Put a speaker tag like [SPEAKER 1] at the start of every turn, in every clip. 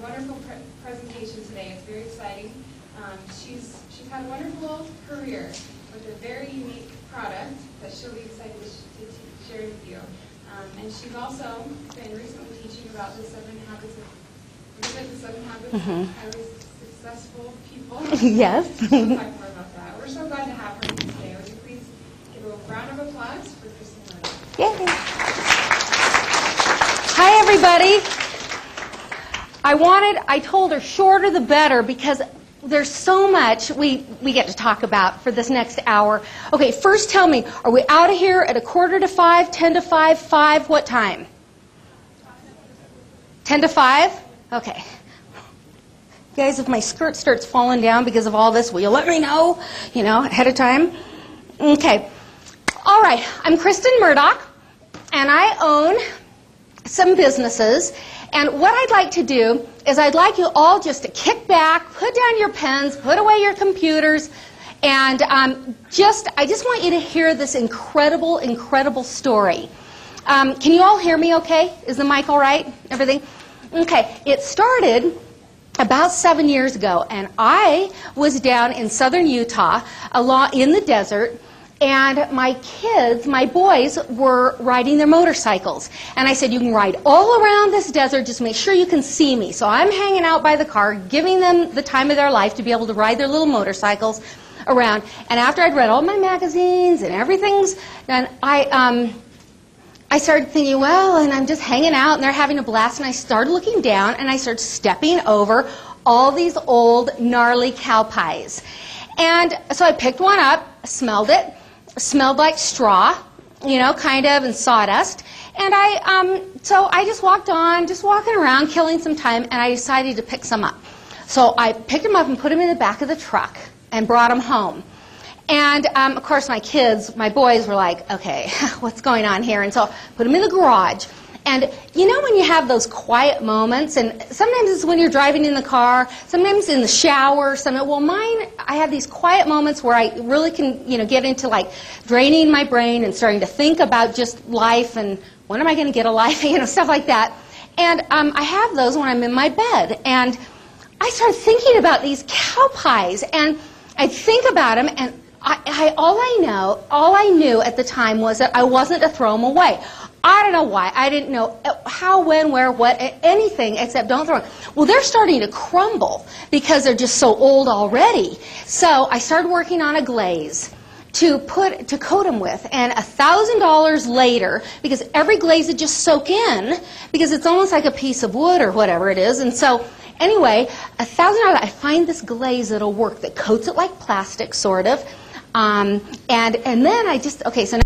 [SPEAKER 1] wonderful presentation today. It's very exciting. She's had a wonderful career with a very unique product that she'll be excited to share with you. And she's also been recently teaching about the 7 habits of highly successful people.
[SPEAKER 2] Yes.
[SPEAKER 1] We'll talk more about that. We're so glad to have her today. Would you please give a round of applause for Kristin Murdock?
[SPEAKER 2] Yay. Hi, everybody. I told her shorter the better because there's so much we get to talk about for this next hour. Okay, first tell me, are we out of here at 4:45, 10 to 5, 5, what time? 10 to 5? Okay. Guys, if my skirt starts falling down because of all this, will you let me know, ahead of time? Okay. All right, I'm Kristin Murdock, and I own some businesses. And what I'd like to do is I'd like you all just to kick back, put down your pens, put away your computers, and I just want you to hear this incredible, incredible story. Can you all hear me okay? Is the mic all right? Everything? Okay. It started about 7 years ago, and I was down in southern Utah, in the desert, and my kids, my boys, were riding their motorcycles. And I said, you can ride all around this desert, just make sure you can see me. So I'm hanging out by the car, giving them the time of their life to be able to ride their little motorcycles around. And after I'd read all my magazines and everything's done, I started thinking, well, and I'm just hanging out, and they're having a blast. And I started looking down, and I started stepping over all these old, gnarly cow pies. And so I picked one up, smelled it. Smelled like straw, kind of, and sawdust. And so I just walked on, just walking around, killing some time, and I decided to pick some up. So I picked them up and put them in the back of the truck and brought them home. And, of course, my boys were like, okay, what's going on here? And so I put them in the garage. And when you have those quiet moments, and sometimes it's when you're driving in the car, sometimes in the shower, I have these quiet moments where I really can, get into like draining my brain and starting to think about just life and when am I going to get a life, stuff like that. And I have those when I'm in my bed. And I started thinking about these cow pies, and I think about them, and all I knew at the time was that I wasn't to throw them away. I don't know why. I didn't know how, when, where, what, anything except don't throw them. Well, they're starting to crumble because they're just so old already. So I started working on a glaze to coat them with. And $1,000 later, because every glaze would just soak in, because it's almost like a piece of wood or whatever it is. And so anyway, $1,000, I find this glaze that'll work, that coats it like plastic, sort of. And then I just, okay, so now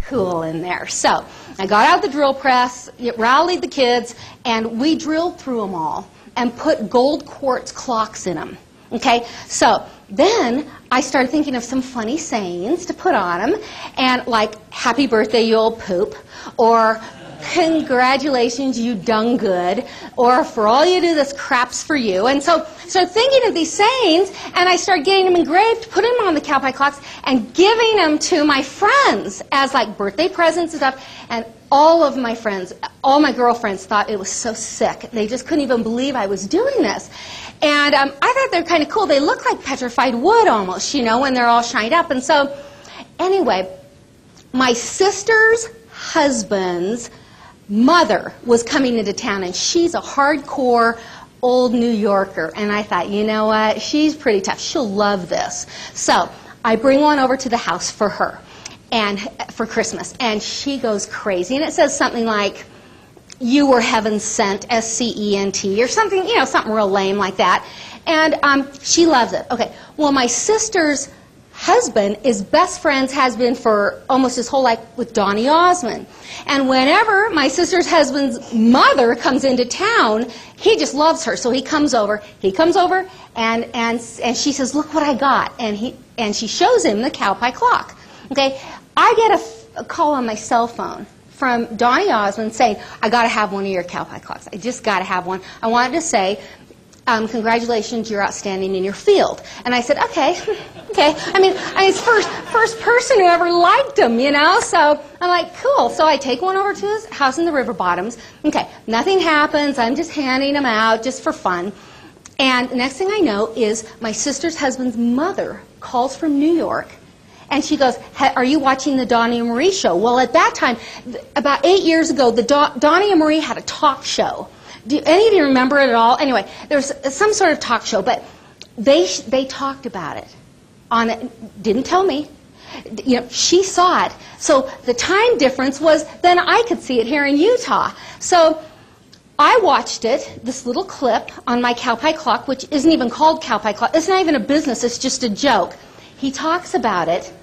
[SPEAKER 2] cool in there. So I got out the drill press, rallied the kids, and we drilled through them all and put gold quartz clocks in them. Okay, so then I started thinking of some funny sayings to put on them, and like, happy birthday, you old poop, or congratulations, you done good, or for all you do, this crap's for you. And so I started thinking of these sayings, and I started getting them engraved, putting them on the cow pie clocks, and giving them to my friends as like birthday presents and stuff. And all of my friends, all my girlfriends thought it was so sick. They just couldn't even believe I was doing this. And I thought they were kind of cool. They look like petrified wood almost, when they're all shined up. And so anyway, my sister's husband's mother was coming into town, and she's a hardcore old New Yorker. And I thought, you know what, she's pretty tough. She'll love this. So I bring one over to the house for her and for Christmas, and she goes crazy. And it says something like, you were heaven sent, S-C-E-N-T, or something, something real lame like that. And she loves it. Okay, well, my sister's husband is best friends, has been for almost his whole life, with Donny Osmond. And whenever my sister's husband's mother comes into town, he just loves her. So he comes over, and she says, look what I got. And she shows him the cow pie clock. Okay, I get a call on my cell phone from Donny Osmond saying, I got to have one of your cow pie clocks. I just got to have one. I wanted to say, congratulations, you're outstanding in your field. And I said, okay, okay. I mean, it's first person who ever liked him, you know? So I'm like, cool. So I take one over to his house in the River Bottoms. Okay, nothing happens. I'm just handing them out just for fun. And the next thing I know is my sister's husband's mother calls from New York. And she goes, are you watching the Donnie and Marie show? Well, at that time, about 8 years ago, Donnie and Marie had a talk show. Do any of you remember it at all? Anyway, there was some sort of talk show, but they talked about it. Didn't tell me. You know, she saw it. So the time difference was then I could see it here in Utah. So I watched it, this little clip on my Cowpie clock, which isn't even called Cowpie clock. It's not even a business. It's just a joke. He talks about it.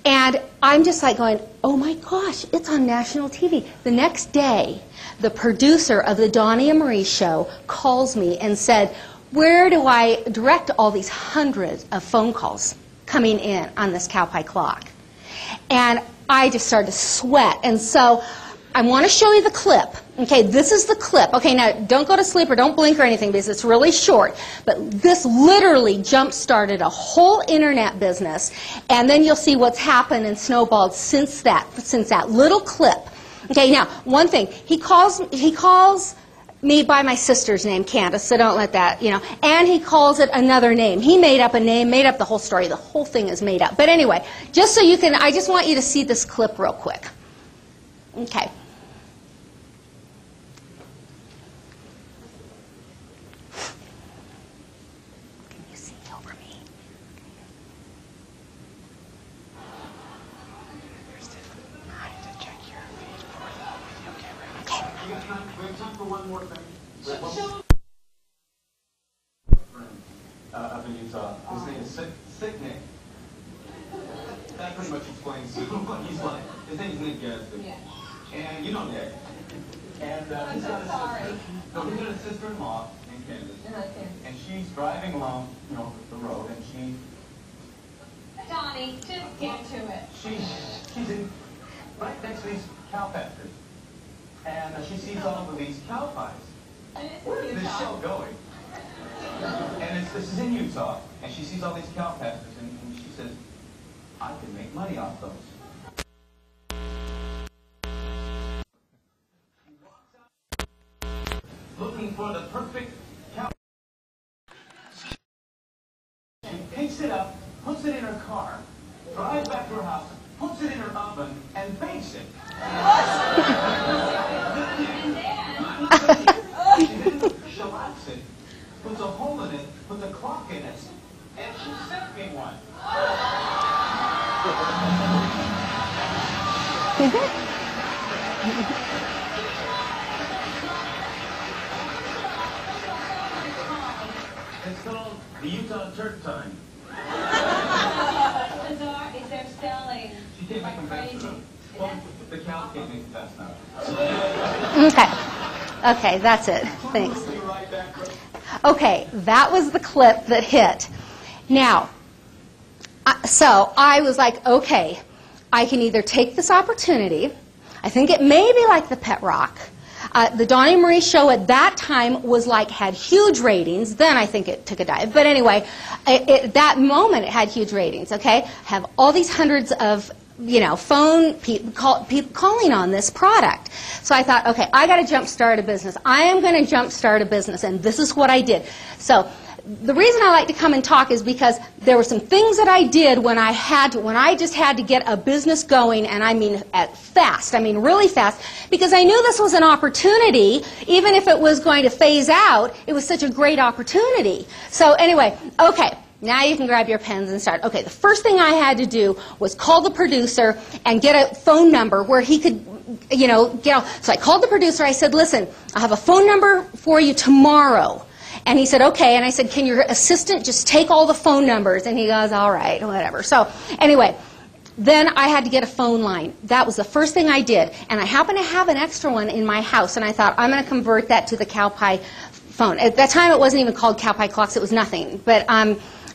[SPEAKER 2] And I'm just like going, oh my gosh, it's on national TV. The next day, the producer of the Donnie and Marie show calls me and said, where do I direct all these hundreds of phone calls coming in on this Cowpie clock? And I just started to sweat. And so I want to show you the clip. Okay, this is the clip. Okay, now don't go to sleep or don't blink or anything because it's really short. But this literally jump-started a whole internet business. And then you'll see what's happened and snowballed since that little clip. Okay, now, one thing. He calls me by my sister's name, Candace, so don't let that, you know. And he calls it another name. He made up a name, made up the whole story. The whole thing is made up. But anyway, just so you can, I just want you to see this clip real quick. Okay.
[SPEAKER 3] Up in Utah. His name is Sick Nick. That pretty much explains what he's like. His name is Nick Gadsby. Yeah. And you know Nick. And he's got a sister. No, he's got a sister-in-law named Candace. And she's driving along, you know, the road, and she...
[SPEAKER 4] Donnie, just get to it.
[SPEAKER 3] She's in right next to these cow pastures. And she sees all of these cow pies. Where is this show going? And this is in Utah, and she sees all these cow pastures, and she says, I can make money off those. She walks out looking for the perfect cow. She picks it up, puts it in her car, drives back to her house, puts it in her oven, and bakes it. She then shellacs it, puts a hole in it, puts a clock in it, and she sent me one. It's called the Utah Turk Time.
[SPEAKER 4] Is there selling?
[SPEAKER 3] She can't make them fast enough. Well, the cow can't make them fast enough.
[SPEAKER 2] Okay. Okay, that's it. Thanks. Okay, that was the clip that hit. Now, so I was like, okay, I can either take this opportunity. I think it may be like the Pet Rock. The Donnie and Marie show at that time was like, had huge ratings. Then I think it took a dive. But anyway, at that moment it had huge ratings, okay? Have all these hundreds of, you know, people calling on this product. So I thought, okay, I got to jumpstart a business. I am going to jumpstart a business, and this is what I did. So the reason I like to come and talk is because there were some things that I did when I just had to get a business going, and I mean fast. I mean really fast, because I knew this was an opportunity. Even if it was going to phase out, it was such a great opportunity. So anyway, okay. Now you can grab your pens and start. Okay, the first thing I had to do was call the producer and get a phone number where he could, you know, get out. So I called the producer. I said, listen, I have a phone number for you tomorrow. And he said, okay. And I said, can your assistant just take all the phone numbers? And he goes, all right, whatever. So anyway, then I had to get a phone line. That was the first thing I did. And I happened to have an extra one in my house. And I thought, I'm going to convert that to the Cowpie phone. At that time, it wasn't even called Cowpie Clocks. It was nothing. But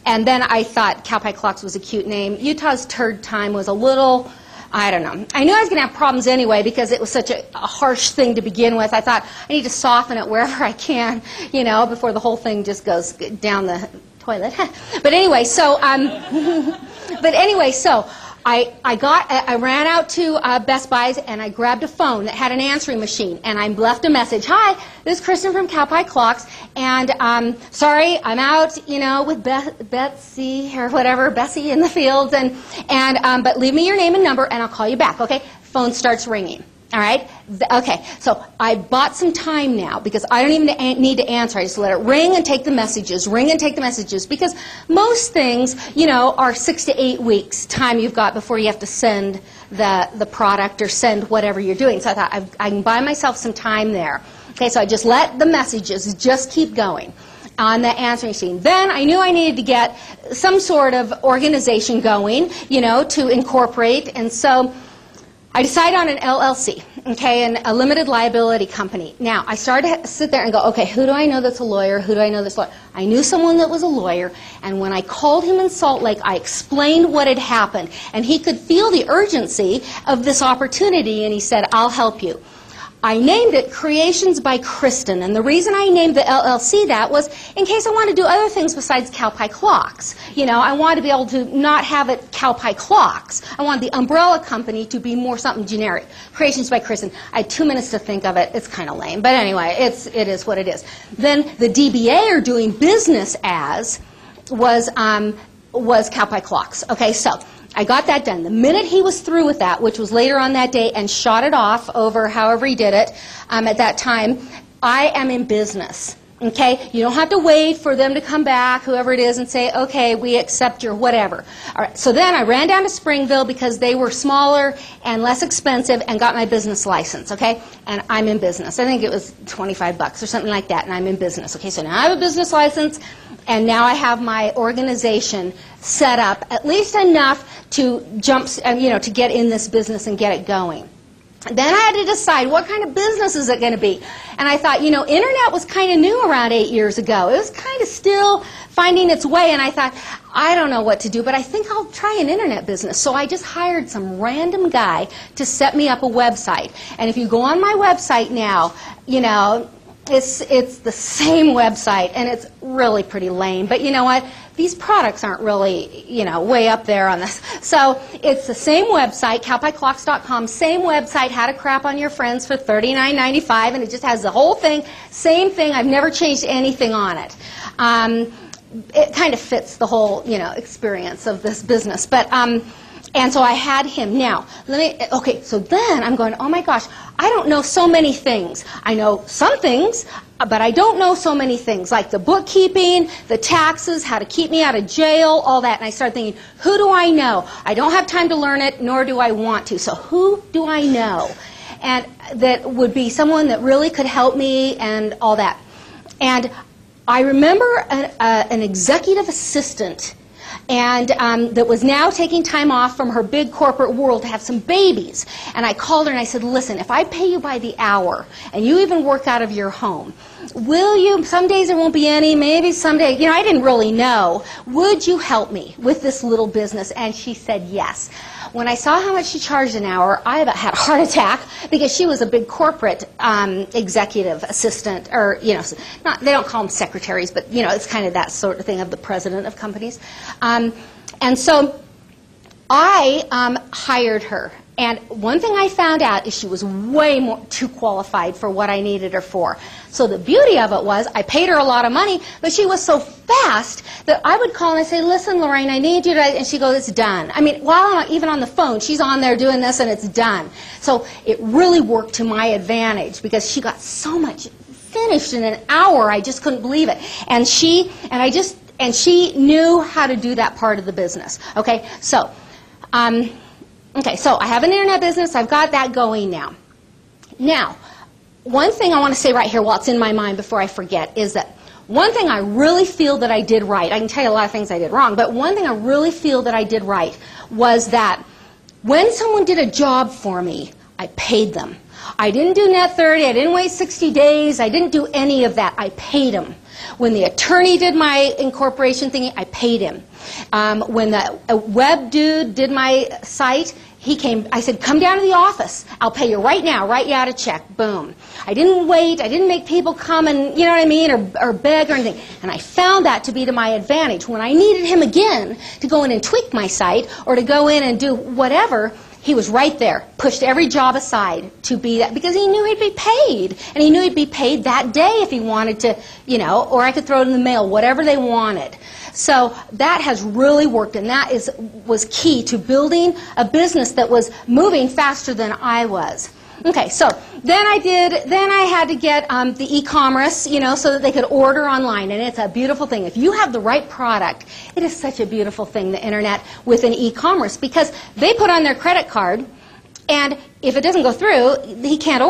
[SPEAKER 2] and then I thought Cowpie Clocks was a cute name. Utah's Turd Time was a little I don't know. I knew I was going to have problems anyway because it was such a harsh thing to begin with. I thought I need to soften it wherever I can, you know, before the whole thing just goes down the toilet. But anyway, so I ran out to Best Buy's and I grabbed a phone that had an answering machine and I left a message. Hi, this is Kristin from Cowpie Clocks, and sorry, I'm out, you know, with Betsy or whatever, Bessie in the fields, but leave me your name and number and I'll call you back. Okay? Phone starts ringing. All right? Okay, so I bought some time now because I don't even need to answer. I just let it ring and take the messages, because most things, you know, are 6 to 8 weeks time you've got before you have to send the product or send whatever you're doing. So I thought I can buy myself some time there. Okay, so I just let the messages just keep going on the answering machine. Then I knew I needed to get some sort of organization going, you know, to incorporate, and so I decided on an LLC, okay, and a limited liability company. Now, I started to sit there and go, okay, who do I know that's a lawyer? Who do I know that's a lawyer? I knew someone that was a lawyer, and when I called him in Salt Lake, I explained what had happened, and he could feel the urgency of this opportunity, and he said, I'll help you. I named it Creations by Kristin, and the reason I named the LLC that was in case I wanted to do other things besides Cowpie Clocks. You know, I wanted to be able to not have it Cowpie Clocks. I wanted the umbrella company to be more something generic. Creations by Kristin. I had 2 minutes to think of it. It's kind of lame, but anyway, it is what it is. Then the DBA, or doing business as, was Cowpie Clocks. Okay, so I got that done. The minute he was through with that, which was later on that day, and shot it off over however he did it at that time, I am in business. Okay? You don't have to wait for them to come back, whoever it is, and say, okay, we accept your whatever. All right. So then I ran down to Springville because they were smaller and less expensive and got my business license. Okay? And I'm in business. I think it was $25 or something like that, and I'm in business. Okay? So now I have a business license, and now I have my organization set up at least enough to to get in this business and get it going. Then I had to decide what kind of business is it going to be. And I thought, you know, internet was kind of new around 8 years ago. It was kind of still finding its way, and I thought, I don't know what to do, but I think I'll try an internet business. So I just hired some random guy to set me up a website. And if you go on my website now, you know, it's the same website, and it's really pretty lame. But you know what? These products aren't really, you know, way up there on this. So it's the same website, cowpieclocks.com, same website, How to Crap on Your Friends for $39.95, and it just has the whole thing, same thing. I've never changed anything on it. It kind of fits the whole, you know, experience of this business. But and so I had him. Now, okay, so then I'm going, oh my gosh, I don't know so many things. I know some things, but I don't know so many things, like the bookkeeping, the taxes, how to keep me out of jail, all that. And I started thinking, who do I know? I don't have time to learn it, nor do I want to. So who do I know? And that would be someone that really could help me and all that. And I remember an executive assistant and that was now taking time off from her big corporate world to have some babies. And I called her and I said, listen, if I pay you by the hour and you even work out of your home, will you, some days there won't be any, maybe someday, you know, I didn't really know, would you help me with this little business? And she said yes. When I saw how much she charged an hour, I about had a heart attack because she was a big corporate executive assistant, or, you know, they don't call them secretaries, but, you know, it's kind of that sort of thing of the president of companies. And so I hired her. And one thing I found out is she was way too qualified for what I needed her for. So the beauty of it was I paid her a lot of money, but she was so fast that I would call and I'd say, listen, Lorraine, I need you to, and she'd go, it's done. I mean, while I'm even on the phone, she's on there doing this and it's done. So it really worked to my advantage because she got so much finished in an hour, I just couldn't believe it. And she knew how to do that part of the business. Okay, so so I have an internet business. I've got that going now. Now, one thing I want to say right here while it's in my mind before I forget is that one thing I really feel that I did right, I can tell you a lot of things I did wrong, but one thing I really feel that I did right was that when someone did a job for me, I paid them. I didn't do net 30, I didn't wait 60 days, I didn't do any of that. I paid them. When the attorney did my incorporation thingy, I paid him. When the web dude did my site, I said, come down to the office. I'll pay you right now, write you out a check. Boom. I didn't wait. I didn't make people come and, you know what I mean, or beg or anything. And I found that to be to my advantage. When I needed him again to go in and tweak my site or to go in and do whatever, he was right there, pushed every job aside to be that, because he knew he'd be paid. And he knew he'd be paid that day if he wanted to, you know, or I could throw it in the mail, whatever they wanted. So that has really worked, and that was key to building a business that was moving faster than I was. Okay, so then I had to get the e-commerce, you know, so that they could order online, and it's a beautiful thing. If you have the right product, it is such a beautiful thing, the internet with an e-commerce, because they put on their credit card, and if it doesn't go through, they can't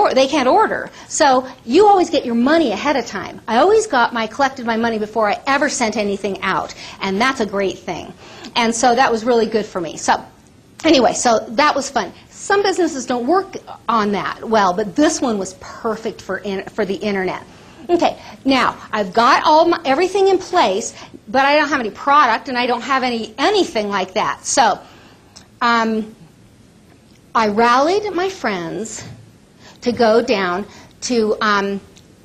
[SPEAKER 2] order. So you always get your money ahead of time. I always collected my money before I ever sent anything out, and that's a great thing. And so that was really good for me. So anyway, so that was fun. Some businesses don't work on that well, but this one was perfect for the internet. Okay, now I've got everything in place, but I don't have any product and I don't have anything like that. So I rallied my friends to go down to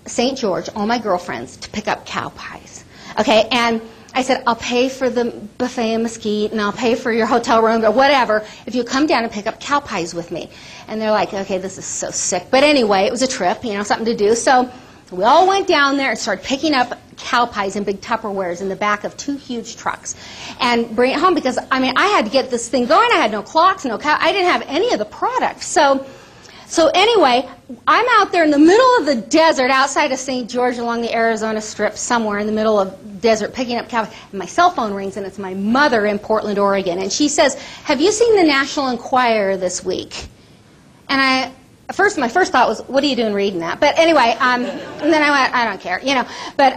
[SPEAKER 2] St. George, all my girlfriends, to pick up cow pies. Okay, and I said, I'll pay for the buffet and mesquite, and I'll pay for your hotel room or whatever if you come down and pick up cow pies with me. And they're like, okay, this is so sick. But anyway, it was a trip, you know, something to do. So we all went down there and started picking up cow pies in big Tupperwares in the back of 2 huge trucks and bring it home, because, I mean, I had to get this thing going. I had no clocks, no cow. I didn't have any of the product. So anyway, I'm out there in the middle of the desert outside of St. George along the Arizona Strip, somewhere in the middle of desert, picking up cow pies. And my cell phone rings, and it's my mother in Portland, Oregon. And she says, have you seen the National Enquirer this week? And my first thought was, what are you doing reading that? But anyway, and then I went, I don't care, you know. But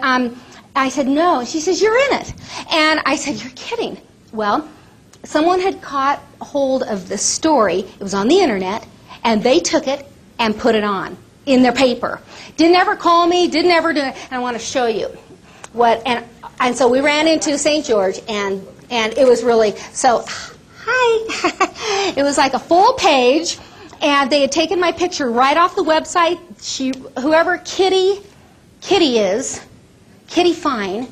[SPEAKER 2] I said, no. And she says, you're in it. And I said, you're kidding. Well, someone had caught hold of this story. It was on the internet. And they took it and put it on in their paper. Didn't ever call me, didn't ever do it. And I want to show you what. And so we ran into St. George, and it was really, so, hi. It was like a full page, and they had taken my picture right off the website. Whoever Kitty is, Kitty Fine,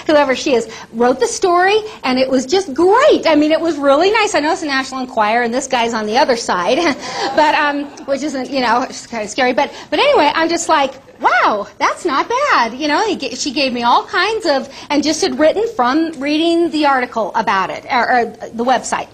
[SPEAKER 2] whoever she is, wrote the story, and it was just great. I mean, it was really nice. I know it's the National Enquirer, and this guy's on the other side, but which isn't, you know, it's kind of scary. But anyway, I'm just like, wow, that's not bad. You know, she gave me all kinds of, and just had written from reading the article about it, or the website.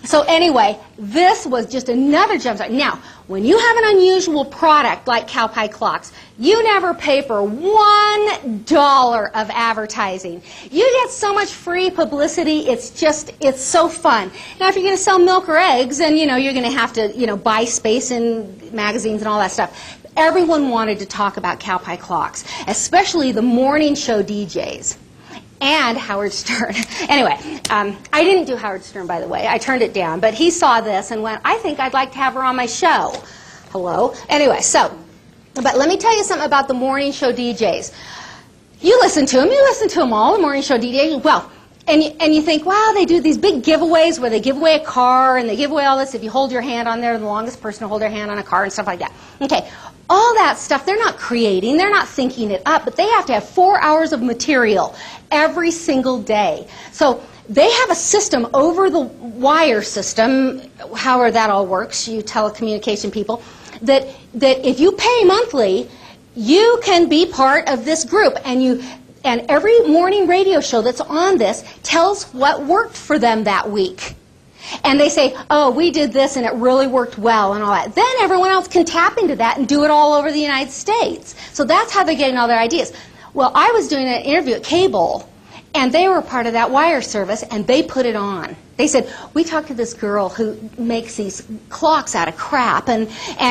[SPEAKER 2] So anyway, this was just another jump start. Now, when you have an unusual product like cow pie clocks, you never pay for $1 of advertising. You get so much free publicity, it's so fun. Now, if you're going to sell milk or eggs, then, you know, you're going to have to, you know, buy space in magazines and all that stuff. Everyone wanted to talk about cow pie clocks, especially the morning show DJs. And Howard Stern. Anyway, I didn't do Howard Stern, by the way. I turned it down. But he saw this and went, I think I'd like to have her on my show. Hello? Anyway, but let me tell you something about the morning show DJs. You listen to them all, the morning show DJs. Well, and you think, wow, they do these big giveaways where they give away a car and they give away all this. If you hold your hand on there, the longest person to hold their hand on a car and stuff like that. Okay. All that stuff, they're not creating, they're not thinking it up, but they have to have 4 hours of material every single day. So they have a system over the wire system, however that all works, you telecommunication people, that if you pay monthly, you can be part of this group, and every morning radio show that's on this tells what worked for them that week. And they say, oh, we did this and it really worked well and all that. Then everyone else can tap into that and do it all over the United States. So that's how they're getting all their ideas. Well, I was doing an interview at Cable, and they were part of that wire service, and they put it on. They said, we talked to this girl who makes these clocks out of crap, and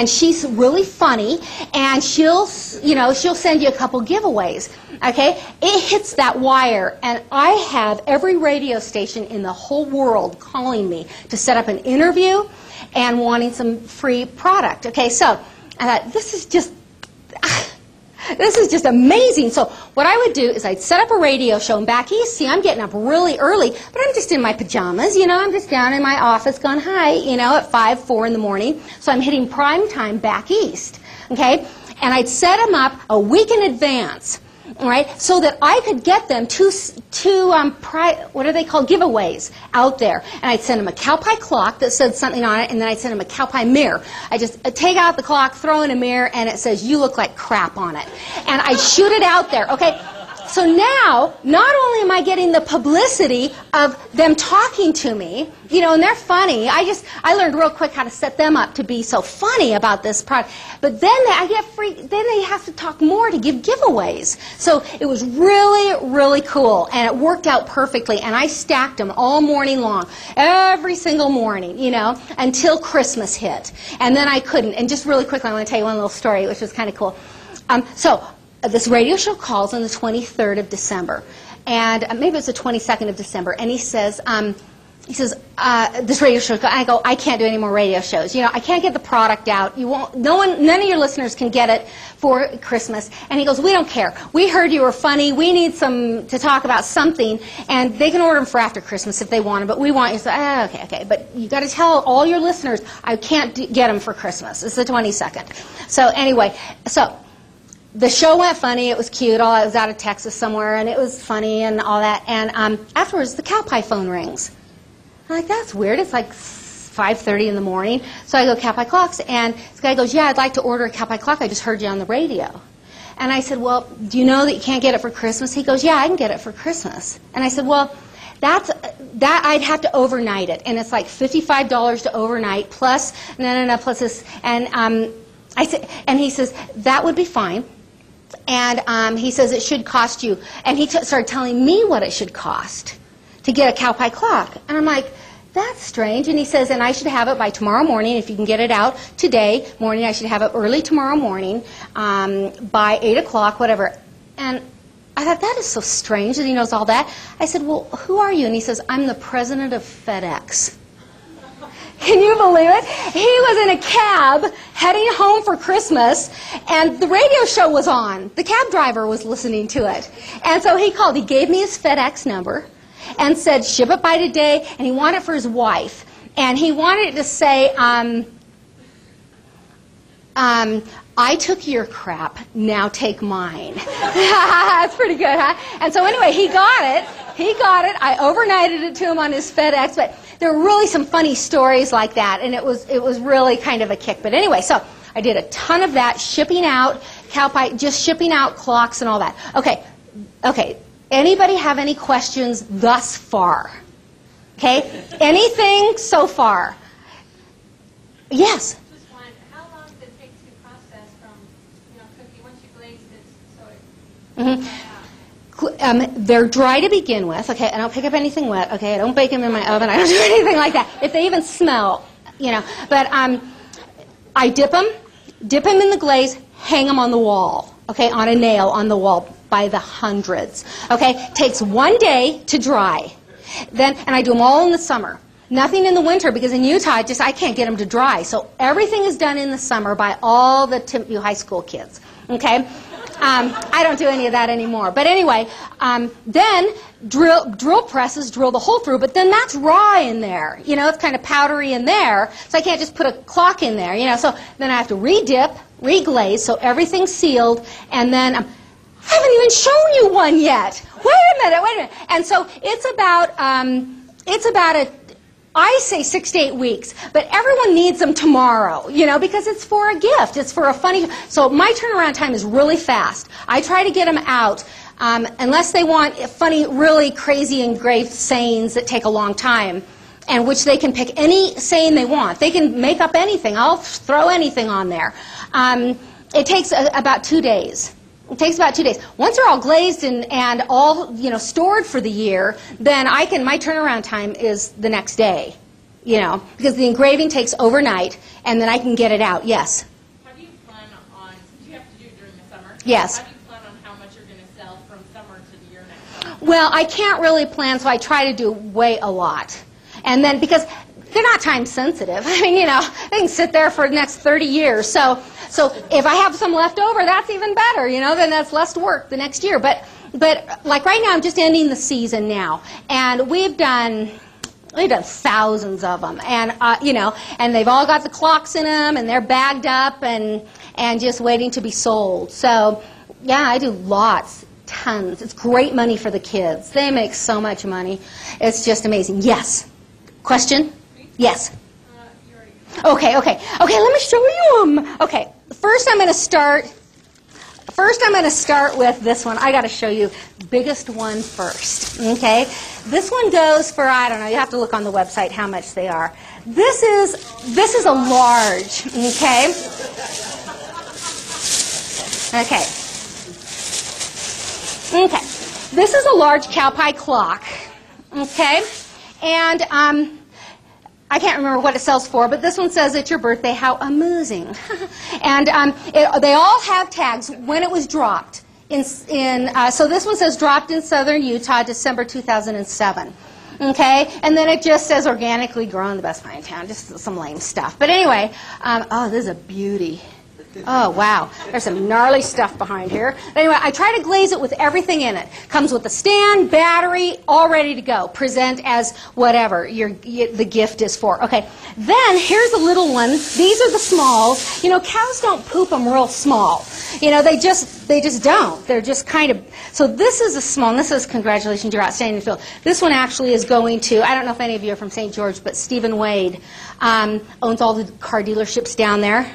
[SPEAKER 2] she's really funny, and she'll send you a couple giveaways. Okay? It hits that wire, and I have every radio station in the whole world calling me to set up an interview and wanting some free product. Okay, so I thought, this is just amazing. So what I would do is I'd set up a radio show, and back east, see, I'm getting up really early, but I'm just in my pajamas, you know, I'm just down in my office going, hi, you know, at 5, 4 in the morning, so I'm hitting prime time back east, okay? And I'd set them up a week in advance, all right, so that I could get them two what are they called, giveaways out there. And I'd send them a cow pie clock that said something on it, and then I'd send them a cow pie mirror. I just take out the clock, throw in a mirror, and it says, you look like crap on it. And I'd shoot it out there, okay? So now, not only am I getting the publicity of them talking to me, you know, and they're funny. I learned real quick how to set them up to be so funny about this product. But then then they have to talk more to give giveaways. So it was really, really cool, and it worked out perfectly. And I stacked them all morning long, every single morning, you know, until Christmas hit. And then I couldn't. And just really quickly, I want to tell you one little story, which was kind of cool. This radio show calls on the 23rd of December, and maybe it's the 22nd of December, and he says, this radio show, I go, I can't do any more radio shows. You know, I can't get the product out. None of your listeners can get it for Christmas. And he goes, we don't care. We heard you were funny. We need to talk about something, and they can order them for after Christmas if they want them, but we want you to say, okay. But you got to tell all your listeners, I can't get them for Christmas. It's the 22nd. So anyway, the show went funny. It was cute. I was out of Texas somewhere, and it was funny and all that. And afterwards, the cow pie phone rings. I'm like, that's weird. It's like 5:30 in the morning. So I go, cow pie clocks. And this guy goes, yeah, I'd like to order a cow pie clock. I just heard you on the radio. And I said, well, do you know that you can't get it for Christmas? He goes, yeah, I can get it for Christmas. And I said, well, that I'd have to overnight it. And it's like $55 to overnight plus, plus this. And I said, and he says, that would be fine. And he says it should cost you, and he started telling me what it should cost to get a cow pie clock. And I'm like, that's strange. And he says, and I should have it by tomorrow morning. If you can get it out today morning, I should have it early tomorrow morning by 8 o'clock, whatever. And I thought, that is so strange that he knows all that. I said, well, who are you? And he says, I'm the president of FedEx. Can you believe it? He was in a cab heading home for Christmas, and the radio show was on. The cab driver was listening to it. And so he called. He gave me his FedEx number and said, ship it by today, and he wanted it for his wife. And he wanted it to say, I took your crap, now take mine. That's pretty good, huh? And so anyway, he got it. I overnighted it to him on his FedEx, but there were really some funny stories like that, and it was really kind of a kick. But anyway, so I did a ton of that, shipping out cow pie, just shipping out clocks and all that. Okay. Anybody have any questions thus far? Okay. Anything so far? Yes.
[SPEAKER 4] Just one. How long does it take to process from, cookie once you glaze it, so
[SPEAKER 2] they're dry to begin with, okay, I don't pick up anything wet, okay, I don't bake them in my oven, I don't do anything like that, if they even smell, but I dip them in the glaze, hang them on the wall, okay, on a nail on the wall by the hundreds, okay, takes 1 day to dry, and I do them all in the summer. Nothing in the winter, because in Utah, I can't get them to dry, so everything is done in the summer by all the Timpview High School kids, okay? I don't do any of that anymore. But anyway, then drill presses drill the hole through, but then that's raw in there. It's kind of powdery in there, so I can't just put a clock in there. So then I have to re-dip, re-glaze, so everything's sealed, and then I haven't even shown you one yet. Wait a minute. And so it's about I say 6 to 8 weeks, but everyone needs them tomorrow, because it's for a gift. It's for a funny. So my turnaround time is really fast. I try to get them out unless they want funny, really crazy engraved sayings that take a long time, and which they can pick any saying they want. They can make up anything. I'll throw anything on there. It takes about 2 days. It takes about 2 days. Once they're all glazed and all stored for the year, then my turnaround time is the next day, because the engraving takes overnight, and then I can get it out. Yes.
[SPEAKER 5] How do you plan on? Do you have to do it during the summer?
[SPEAKER 2] Yes.
[SPEAKER 5] How do you plan on how much you're going to sell from summer to the year next summer?
[SPEAKER 2] Well, I can't really plan, so I try to do a lot, and then because they're not time sensitive. I mean, they can sit there for the next 30 years. So So if I have some left over, that's even better, then that's less work the next year. But like right now, I'm just ending the season now, and we've done thousands of them, and and they've all got the clocks in them, and they're bagged up and just waiting to be sold. So yeah, I do lots, tons. It's great money for the kids. They make so much money. It's just amazing. Yes. Question? Yes. Okay. Let me show you them. Okay. First, I'm going to start with this one. I got to show you the biggest one first. Okay. This one goes for, I don't know, you have to look on the website how much they are. This is a large. Okay. Okay. This is a large cow pie clock. Okay. And I can't remember what it sells for, but this one says, "It's your birthday, how amusing." And they all have tags when it was dropped. So this one says dropped in southern Utah, December 2007. Okay? And then it just says organically grown, the best pie in town. Just some lame stuff. But anyway, oh, this is a beauty. Oh, wow. There's some gnarly stuff behind here. But anyway, I try to glaze it with everything in it. Comes with a stand, battery, all ready to go. Present as whatever the gift is for. Okay. Then, here's a little one. These are the smalls. Cows don't poop them real small. They just don't. They're just kind of... So this is a small, and this is, congratulations, you're outstanding field. This one actually is going to, I don't know if any of you are from St. George, but Stephen Wade owns all the car dealerships down there.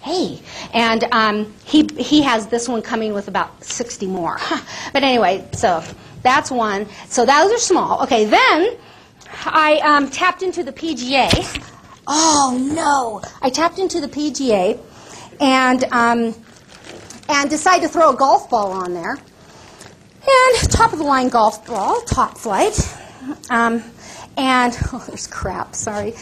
[SPEAKER 2] Hey, and he has this one coming with about 60 more. But anyway, so that's one. So those are small. Okay, then I tapped into the PGA. Oh no! I tapped into the PGA and decided to throw a golf ball on there. And top of the line golf ball, top flight. And oh, there's crap. Sorry.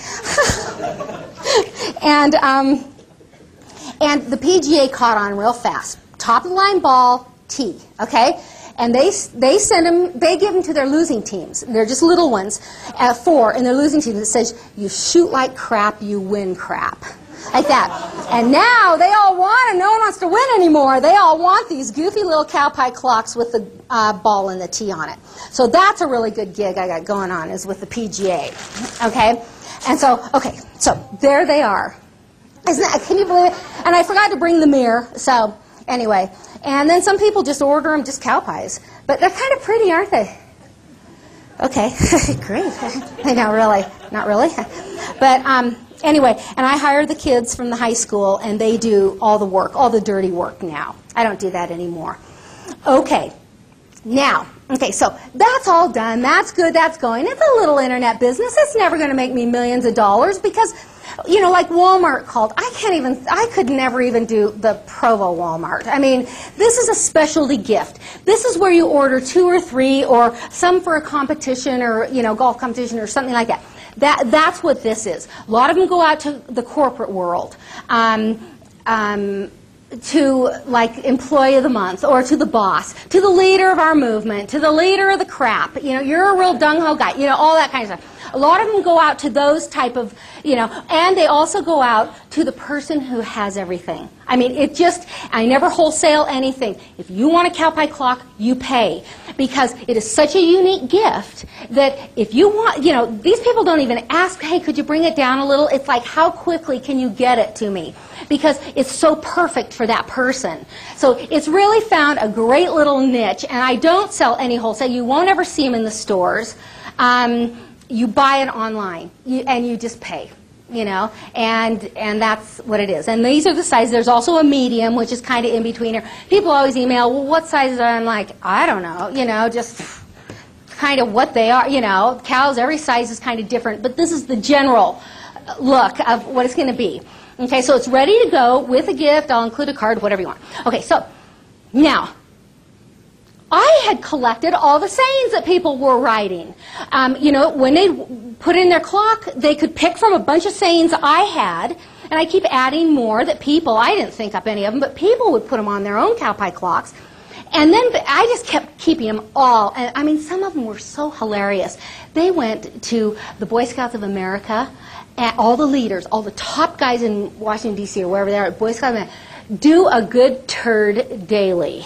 [SPEAKER 2] And the PGA caught on real fast. Top of the line ball, tee, okay? And they send them, they give them to their losing teams. They're just little ones at 4, and their losing teams. It says, "You shoot like crap, you win crap." Like that. And now they all want it. No one wants to win anymore. They all want these goofy little cow pie clocks with the ball and the tee on it. So that's a really good gig I got going on, is with the PGA. Okay? And so, okay, so there they are. Can you believe it? And I forgot to bring the mirror, so anyway. And then some people just order them just cow pies. But they're kind of pretty, aren't they? Okay, great. No, really, not really. But anyway, and I hire the kids from the high school, and they do all the work, all the dirty work now. I don't do that anymore. Okay, now, okay, so that's all done. That's good, that's going. It's a little internet business. It's never going to make me millions of dollars because... like Walmart called. I could never even do the Provo Walmart. I mean, this is a specialty gift. This is where you order 2 or 3 or some for a competition or, golf competition or something like that. That's what this is. A lot of them go out to the corporate world. To like employee of the month, or to the boss, to the leader of our movement, to the leader of the crap. You're a real gung-ho guy. All that kind of stuff. A lot of them go out to those type of, and they also go out to the person who has everything. I mean, I never wholesale anything. If you want a cow pie clock, you pay. Because it is such a unique gift that if you want, these people don't even ask, "Hey, could you bring it down a little?" It's like, how quickly can you get it to me? Because it's so perfect for that person. So it's really found a great little niche, and I don't sell any wholesale. You won't ever see them in the stores. You buy it online, and you just pay, and that's what it is. And these are the sizes. There's also a medium, which is kind of in between here. People always email, "Well, what sizes are?" I'm like, I don't know, just kind of what they are. Cows, every size is kind of different, but this is the general look of what it's going to be. Okay, so it's ready to go with a gift. I'll include a card, whatever you want. Okay, so now, I had collected all the sayings that people were writing. When they put in their clock, they could pick from a bunch of sayings I had, and I keep adding more that I didn't think up any of them, but people would put them on their own cow pie clocks. And then I just kept keeping them all. And I mean, some of them were so hilarious. They went to the Boy Scouts of America, and all the leaders, all the top guys in Washington, D.C. or wherever they are at Boy Scouts, do a good turd daily.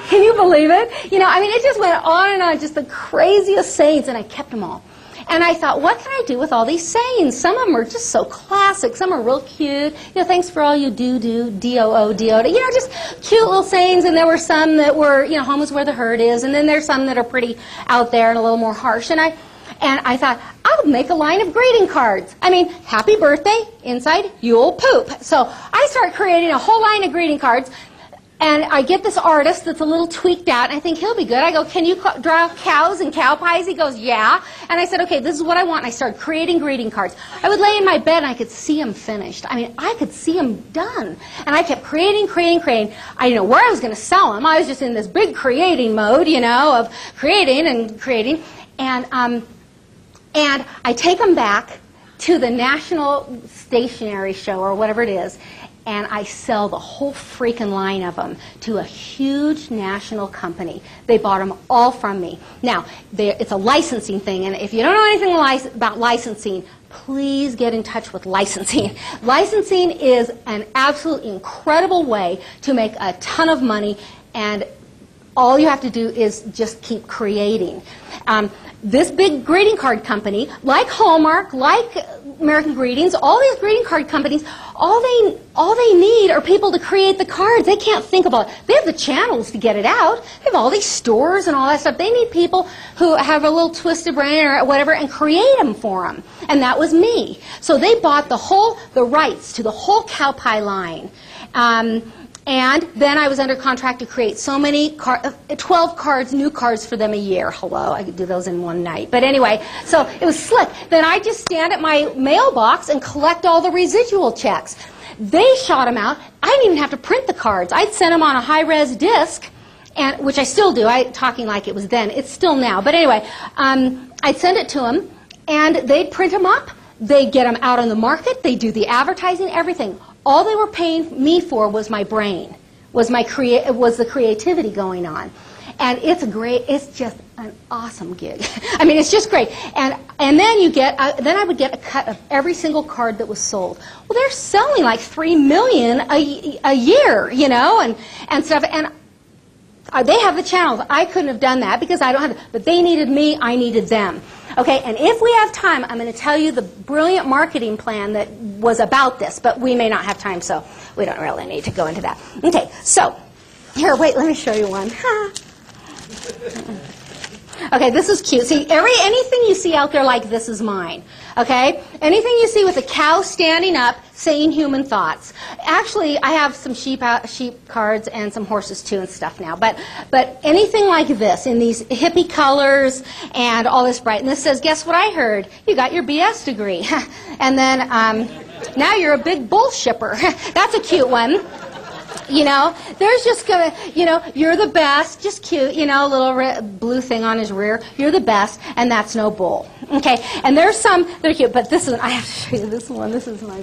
[SPEAKER 2] Can you believe it? You know, I mean, it just went on and on, just the craziest sayings, and I kept them all. And I thought, what can I do with all these sayings? Some of them are just so classic. Some are real cute. You know, thanks for all you do, D-O-O, D-O-O. You know, just cute little sayings. And there were some that were, you know, home is where the herd is. And then there's some that are pretty out there and a little more harsh. And I thought, I'll make a line of greeting cards. I mean, happy birthday, inside, you'll poop. So I start creating a whole line of greeting cards. And I get this artist that's a little tweaked out, and I think he'll be good. I go, can you draw cows and cow pies? He goes, yeah. And I said, okay, this is what I want. And I started creating greeting cards. I would lay in my bed, and I could see them finished. I mean, I could see them done. And I kept creating. I didn't know where I was going to sell them. I was just in this big creating mode, you know, of creating. And I take them back to the National Stationery Show, or whatever it is, and I sell the whole freaking line of them to a huge national company. They bought them all from me. Now, it's a licensing thing, and if you don't know anything about licensing, please get in touch with licensing. Licensing is an absolutely incredible way to make a ton of money, and all you have to do is just keep creating. This big greeting card company, like Hallmark, like American Greetings, all these greeting card companies, all they need are people to create the cards. They can't think about it. They have the channels to get it out. They have all these stores and all that stuff. They need people who have a little twisted brain or whatever and create them for them. And that was me. So they bought the rights to the whole cow pie line. And then I was under contract to create so many 12 cards, new cards for them a year. Hello, I could do those in one night. But anyway, so it was slick. Then I just stand at my mailbox and collect all the residual checks. They shot them out. I didn't even have to print the cards. I'd send them on a high-res disc, which I still do. I'm talking like it was then. It's still now. But anyway, I'd send it to them, and they'd print them up. They'd get them out on the market. They'd do the advertising, everything. All they were paying me for was my brain, was the creativity going on. And it's just an awesome gig. I mean, it's just great. And then then I would get a cut of every single card that was sold. Well, they're selling like 3 million a year, you know, and stuff. And they have the channels. I couldn't have done that because I don't have it. But they needed me, I needed them. Okay, and if we have time, I'm going to tell you the brilliant marketing plan that was about this, but we may not have time, so we don't really need to go into that. Okay, so, here, wait, let me show you one. Okay, this is cute. See, anything you see out there like this is mine. Okay? Anything you see with a cow standing up saying human thoughts. Actually, I have some sheep cards and some horses too and stuff now. But anything like this in these hippie colors and all this bright. And this says, guess what I heard? You got your BS degree. And then now you're a big bull shipper. That's a cute one. You know, there's just gonna, you know, you're the best, just cute, you know, a little blue thing on his rear. You're the best, and that's no bull. Okay, and there's some that are cute, but this is, I have to show you this one. This is my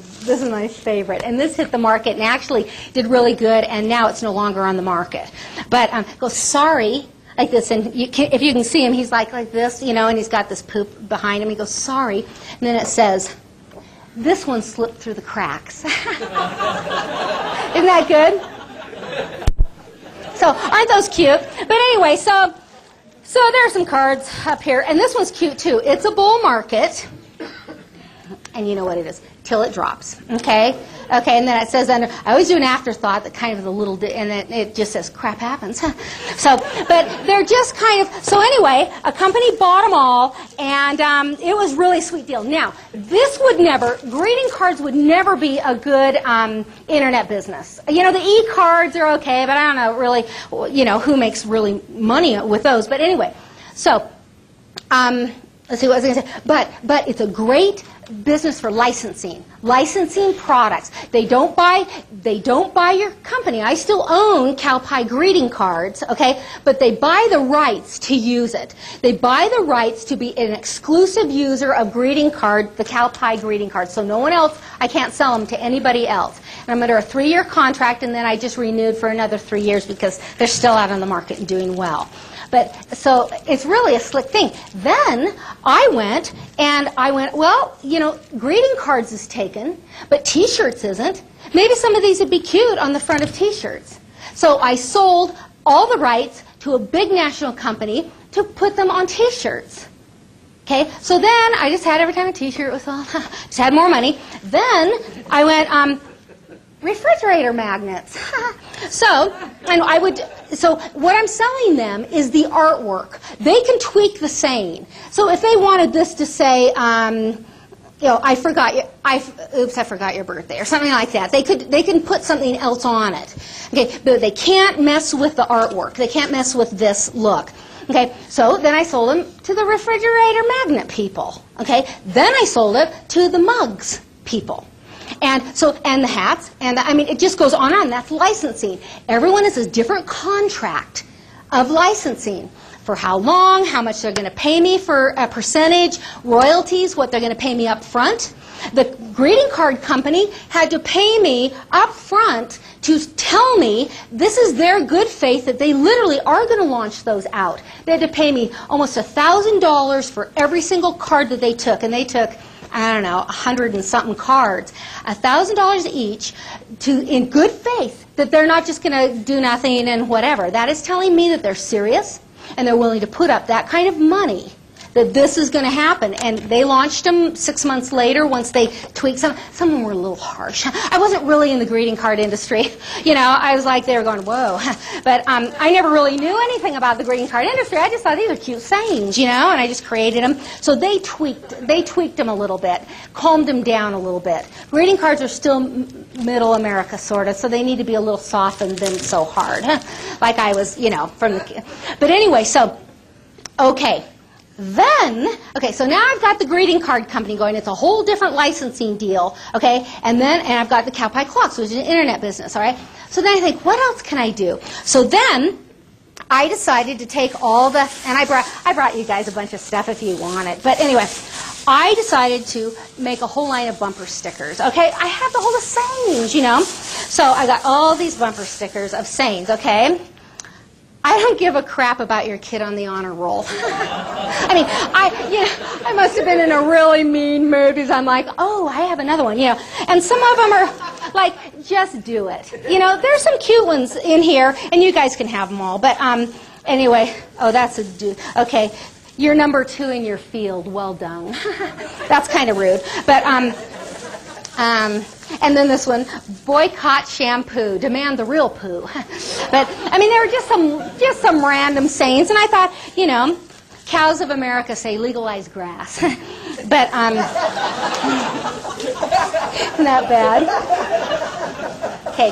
[SPEAKER 2] favorite, and this hit the market and actually did really good, and now it's no longer on the market. But goes sorry. Like this, and if you can see him, he's like this, you know, and he's got this poop behind him. He goes sorry, and then it says, this one slipped through the cracks. Isn't that good? So aren't those cute? But anyway, so there are some cards up here, and this one's cute too. It's a bull market, and you know what it is, till it drops. Okay, and then it says under. I always do an afterthought that kind of the little, and it just says crap happens. So, but they're just kind of. So anyway, a company bought them all, and it was really a sweet deal. Now, greeting cards would never be a good internet business. You know, the e-cards are okay, but I don't know really, you know, who makes really money with those. But anyway, so let's see what I was going to say. But it's a great business for licensing products. They don't buy your company. I still own cow pie greeting cards, okay, but they buy the rights to use it. They buy the rights to be an exclusive user of the cow pie greeting cards. So no one else, I can't sell them to anybody else. And I'm under a 3-year contract, and then I just renewed for another 3 years because they're still out on the market and doing well. But so it's really a slick thing. Then I went, well, greeting cards is taken, but T-shirts isn't. Maybe some of these would be cute on the front of T-shirts. So I sold all the rights to a big national company to put them on T-shirts. Okay, so then I just had every time a T-shirt was on, just had more money. Then I went, refrigerator magnets. So what I'm selling them is the artwork. They can tweak the saying. So if they wanted this to say, I forgot your birthday, or something like that. They can put something else on it. Okay, but they can't mess with the artwork. They can't mess with this look. Okay, so then I sold them to the refrigerator magnet people. Okay, then I sold it to the mugs people. And the hats, and it just goes on and on. That's licensing. Everyone has a different contract of licensing. For how long, how much they're going to pay me for a percentage, royalties, what they're going to pay me up front. The greeting card company had to pay me up front to tell me this is their good faith that they literally are going to launch those out. They had to pay me almost $1,000 for every single card that they took, and they took, I don't know, 100 and something cards, $1,000 each, in good faith that they're not just going to do nothing and whatever. That is telling me that they're serious and they're willing to put up that kind of money, that this is going to happen. And they launched them 6 months later once they tweaked some. Some of them were a little harsh. I wasn't really in the greeting card industry. I was like, they were going, whoa. But I never really knew anything about the greeting card industry. I just thought these are cute sayings, and I just created them. So they tweaked them a little bit, calmed them down a little bit. Greeting cards are still middle America, sort of, so they need to be a little softened than so hard. Like I was, from the... But anyway, so, okay. So now I've got the greeting card company going. It's a whole different licensing deal, okay? And I've got the Cow Pie Clocks, which is an internet business, all right? So then I think, what else can I do? So then I decided to take all the, and I brought you guys a bunch of stuff if you want it. But anyway, I decided to make a whole line of bumper stickers, okay? I have all the sayings, So I got all these bumper stickers of sayings, okay? I don't give a crap about your kid on the honor roll. I must have been in a really mean mood because I'm like, oh, I have another one, And some of them are like, just do it. There's some cute ones in here, and you guys can have them all. But anyway, that's a dude. Okay, you're number 2 in your field. Well done. That's kind of rude. But and then this one, boycott shampoo, demand the real poo. But there were just some random sayings, and I thought, cows of America say legalize grass. But isn't that bad? Okay.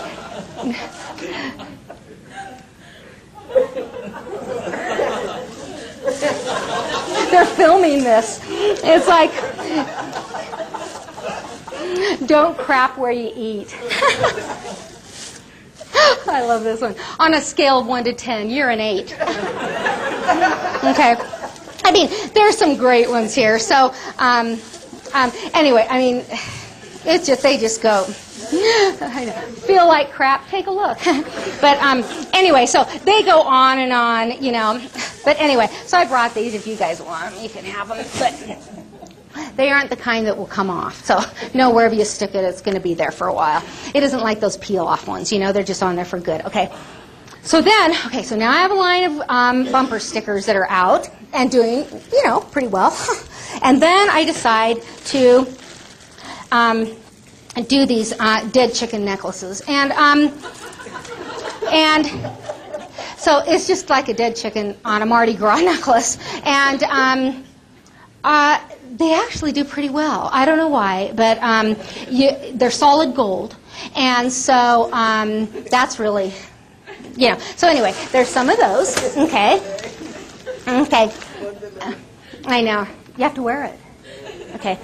[SPEAKER 2] They're filming this. It's like, don't crap where you eat. I love this one. On a scale of 1 to 10, you're an 8. Okay. There's some great ones here. So, anyway, it's just, they just go, feel like crap, take a look. But anyway, so they go on and on, But anyway, so I brought these. If you guys want them, you can have them. But they aren't the kind that will come off. So, wherever you stick it, it's going to be there for a while. It isn't like those peel-off ones, they're just on there for good. Okay. So now I have a line of bumper stickers that are out and doing, pretty well. And then I decide to do these dead chicken necklaces. And so it's just like a dead chicken on a Mardi Gras necklace. And they actually do pretty well. I don't know why, but they're solid gold. And so that's really... So anyway, there's some of those. Okay. I know. You have to wear it. Okay.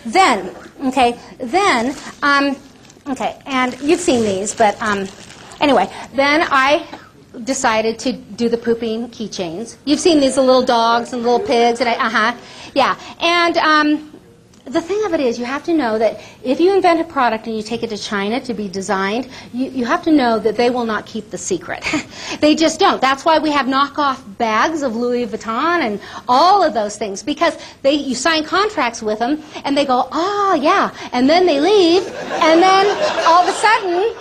[SPEAKER 2] Then, and you've seen these, but anyway, then I decided to do the pooping keychains. You've seen these little dogs and little pigs, and yeah. And the thing of it is, you have to know that if you invent a product and you take it to China to be designed, you have to know that they will not keep the secret. They just don't. That's why we have knockoff bags of Louis Vuitton and all of those things, because you sign contracts with them and they go, oh yeah, and then they leave, and then all of a sudden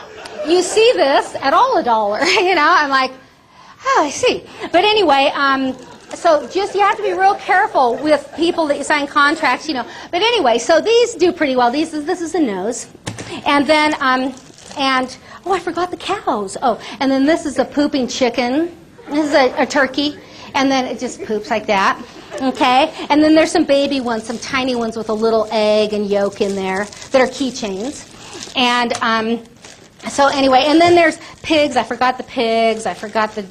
[SPEAKER 2] you see this at all $1. I'm like, oh, I see. But anyway, so just you have to be real careful with people that you sign contracts, But anyway, so these do pretty well. This is the nose, and then oh, I forgot the cows. Oh, and then this is a pooping chicken. This is a turkey, and then it just poops like that. Okay, and then there's some baby ones, some tiny ones with a little egg and yolk in there that are keychains, and so anyway, and then there's pigs. I forgot the pigs. I forgot the.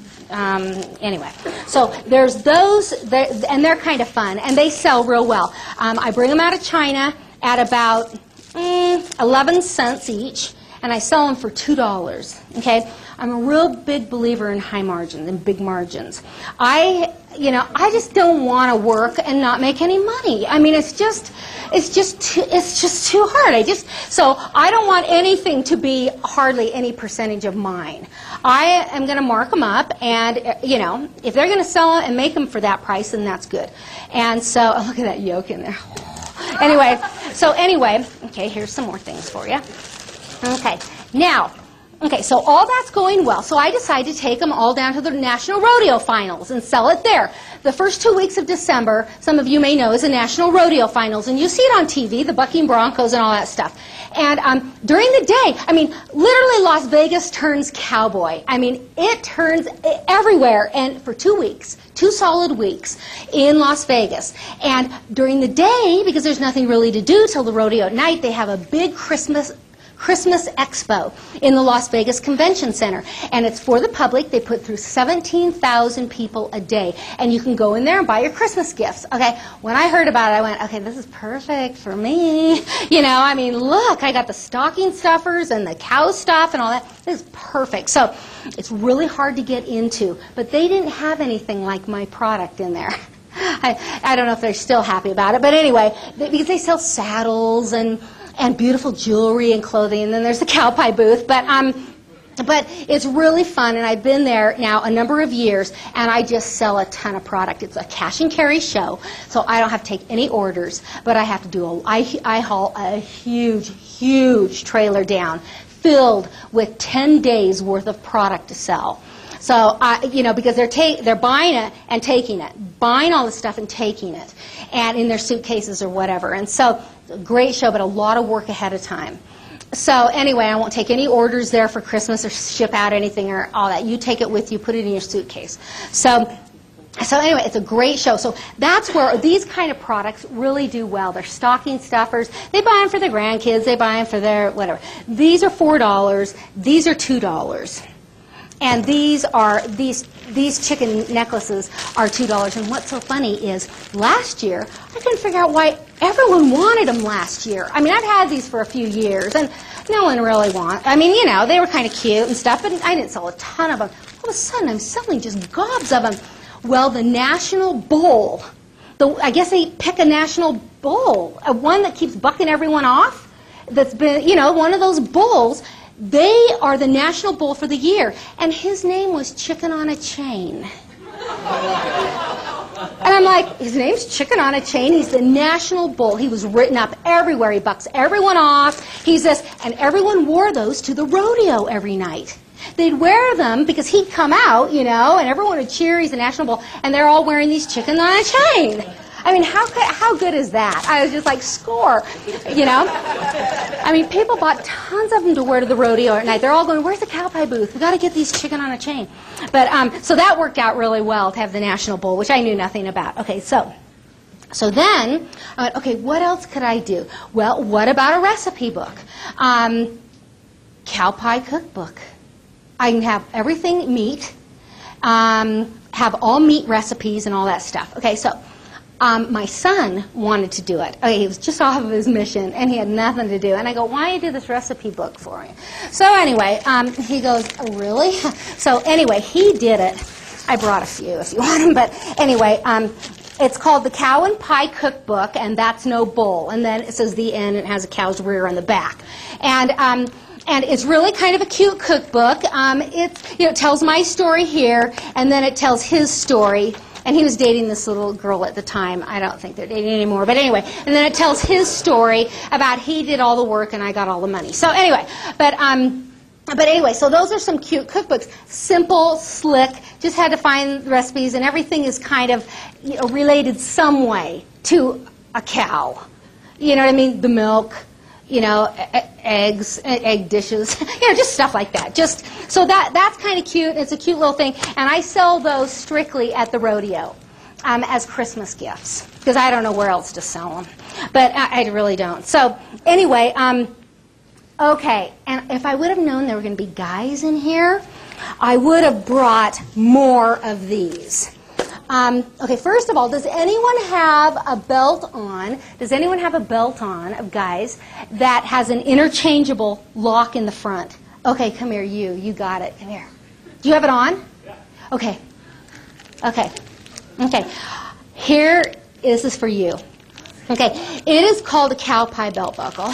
[SPEAKER 2] Anyway, so there's those, and they're kind of fun, and they sell real well. I bring them out of China at about 11 cents each, and I sell them for $2. Okay, I'm a real big believer in high margins and big margins. I just don't want to work and not make any money. I mean, it's just too hard. So I don't want anything to be hardly any percentage of mine. I am going to mark them up, and if they're going to sell them and make them for that price, then that's good. And so, oh, look at that yolk in there. Anyway, okay, here's some more things for you. Okay, now. Okay, so all that's going well. So I decided to take them all down to the National Rodeo Finals and sell it there. The first 2 weeks of December, some of you may know, is the National Rodeo Finals. And you see it on TV, the bucking Broncos and all that stuff. And during the day, I mean, literally Las Vegas turns cowboy. I mean, it turns everywhere. And for 2 weeks, 2 solid weeks in Las Vegas. And during the day, because there's nothing really to do till the rodeo at night, they have a big Christmas Expo in the Las Vegas Convention Center. And it's for the public. They put through 17,000 people a day. And you can go in there and buy your Christmas gifts. Okay, when I heard about it, I went, okay, this is perfect for me. I mean, look, I got the stocking stuffers and the cow stuff and all that. This is perfect. So it's really hard to get into. But they didn't have anything like my product in there. I don't know if they're still happy about it. But anyway, because they sell saddles and beautiful jewelry and clothing, and then there's the cow pie booth. But it's really fun, and I've been there now a number of years, and I just sell a ton of product. It's a cash and carry show, so I don't have to take any orders, but I have to do I haul a huge trailer down filled with 10 days worth of product to sell. So, because they're buying it and taking it, buying all the stuff and taking it, and in their suitcases or whatever. And so, great show, but a lot of work ahead of time. So anyway, I won't take any orders there for Christmas or ship out anything or all that. You take it with you, put it in your suitcase. So anyway, it's a great show. So that's where these kind of products really do well. They're stocking stuffers. They buy them for their grandkids. They buy them for their whatever. These are $4. These are $2. And these chicken necklaces are $2. And what's so funny is last year, I couldn't figure out why everyone wanted them last year. I mean, I've had these for a few years, and no one really wants. I mean, they were kind of cute and stuff, but I didn't sell a ton of them. All of a sudden, I'm selling just gobs of them. Well, the national bull, I guess they pick a national bull, one that keeps bucking everyone off, that's been, one of those bulls. They are the national bull for the year, and his name was Chicken on a Chain. And I'm like, his name's Chicken on a Chain. He's the national bull. He was written up everywhere. He bucks everyone off. He's this, and everyone wore those to the rodeo every night. They'd wear them because he'd come out, and everyone would cheer. He's the national bull, and they're all wearing these Chicken on a Chain. I mean, how good is that? I was just like, score, I mean, people bought tons of them to wear to the rodeo at night. They're all going, where's the cow pie booth? We've got to get these Chicken on a Chain. But so that worked out really well to have the national bull, which I knew nothing about. Okay, so then I went, okay, what else could I do? Well, what about a recipe book? Cow pie cookbook. I can have everything meat, have all meat recipes and all that stuff. Okay, so my son wanted to do it. Okay, he was just off of his mission, and he had nothing to do. And I go, why don't you do this recipe book for me? So anyway, he goes, oh, really? So anyway, he did it. I brought a few if you want them. But anyway, It's called the Cow and Pie Cookbook, and that's no bull. And then it says the end, and it has a cow's rear on the back. And it's really kind of a cute cookbook. It tells my story here, and then it tells his story. And he was dating this little girl at the time. I don't think they're dating anymore. But anyway, and then it tells his story about he did all the work and I got all the money. So anyway, but anyway, so those are some cute cookbooks. Simple, slick, just had to find recipes, and everything is kind of related some way to a cow. You know what I mean? The milk, eggs, egg dishes, just stuff like that. Just so that's kind of cute. It's a cute little thing, and I sell those strictly at the rodeo as Christmas gifts because I don't know where else to sell them, but I really don't. So anyway, okay, and if I would have known there were going to be guys in here, I would have brought more of these. Okay, first of all, does anyone have a belt on? Does anyone have a belt on, of guys, that has an interchangeable lock in the front? Okay, come here, you got it. Come here. Do you have it on? Yeah. Okay. Okay. Okay. This is for you. Okay, it is called a cow pie belt buckle,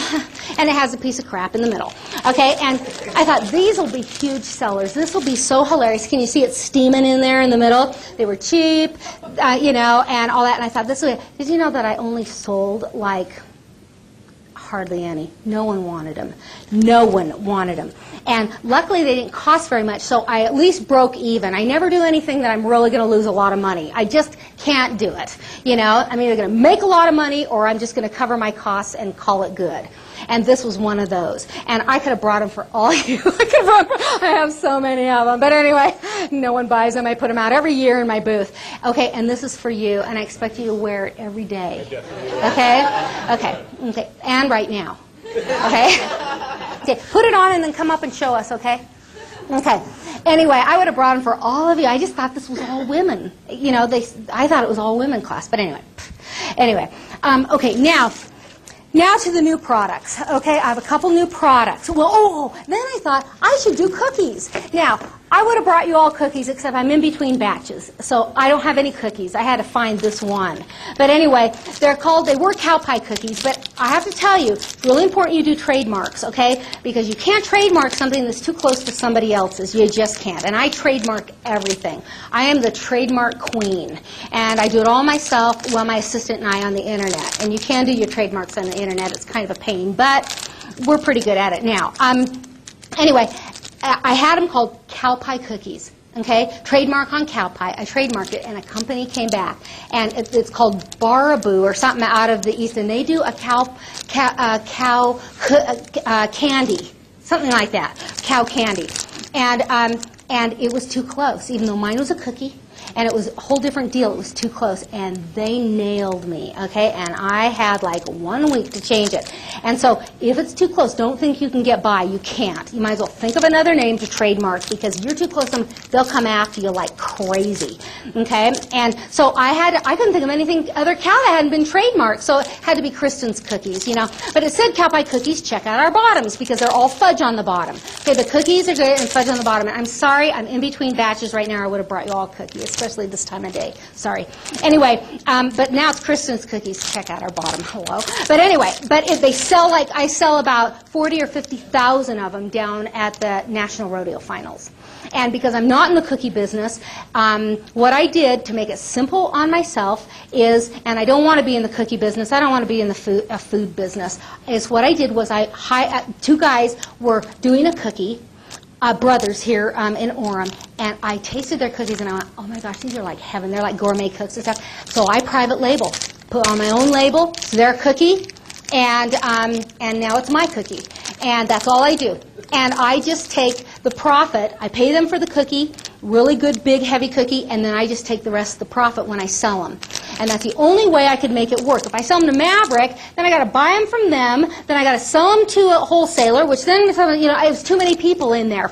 [SPEAKER 2] and it has a piece of crap in the middle. Okay, and I thought these will be huge sellers. This will be so hilarious. Can you see it steaming in there in the middle? They were cheap, and all that. And I thought this would. Did you know that I only sold like hardly any? No one wanted them. No one wanted them. And luckily they didn't cost very much, so I at least broke even. I never do anything that I'm really going to lose a lot of money. I just can't do it. I'm either going to make a lot of money or I'm just going to cover my costs and call it good. And this was one of those. And I could have brought them for all you. I have so many of them. But anyway, no one buys them. I put them out every year in my booth. Okay, and this is for you, and I expect you to wear it every day. Okay? Okay. Okay. And right now. Okay? Okay, put it on and then come up and show us, okay? Okay. Anyway, I would have brought them for all of you. I just thought this was all women. I thought it was all women class, but anyway. Anyway, okay, now to the new products. Okay, I have a couple new products. Well, then I thought I should do cookies. Now, I would have brought you all cookies, except I'm in between batches, so I don't have any cookies. I had to find this one. But anyway, they were cow pie cookies, but I have to tell you, it's really important you do trademarks, okay? Because you can't trademark something that's too close to somebody else's. You just can't. And I trademark everything. I am the trademark queen. And I do it all myself, my assistant and I on the internet. And you can do your trademarks on the internet. It's kind of a pain, but we're pretty good at it now. Anyway, I had them called cow pie cookies, okay? Trademark on cow pie. I trademarked it, and a company came back, and it's called Baraboo or something out of the East, and they do a cow candy, something like that, cow candy. And it was too close, even though mine was a cookie. And it was a whole different deal. It was too close. And they nailed me, okay? And I had like 1 week to change it. And so if it's too close, don't think you can get by. You can't. You might as well think of another name to trademark because if you're too close to them, they'll come after you like crazy, okay? And so I couldn't think of anything other cow that hadn't been trademarked. So it had to be Kristin's cookies, But it said cow pie cookies, check out our bottoms because they're all fudge on the bottom. Okay, the cookies are good and fudge on the bottom. And I'm sorry, I'm in between batches right now. I would have brought you all cookies, especially this time of day. Sorry. Anyway, but now it's Kristin's cookies. Check out our bottom. Hello. But anyway, they sell I sell about 40 or 50,000 of them down at the National Rodeo Finals. And because I'm not in the cookie business, what I did to make it simple on myself is, and I don't want to be in the cookie business, I don't want to be in the food business, is what I did was two guys were doing a cookie, brothers here in Orem, and I tasted their cookies and I went, oh my gosh, these are like heaven. They're like gourmet cooks and stuff. So I private label, put on my own label, it's their cookie, and now it's my cookie. And that's all I do. And I just take the profit, I pay them for the cookie, really good, big, heavy cookie, and then I just take the rest of the profit when I sell them. And that's the only way I could make it work. If I sell them to Maverick, then I got to buy them from them, then I got to sell them to a wholesaler, which then, it was too many people in there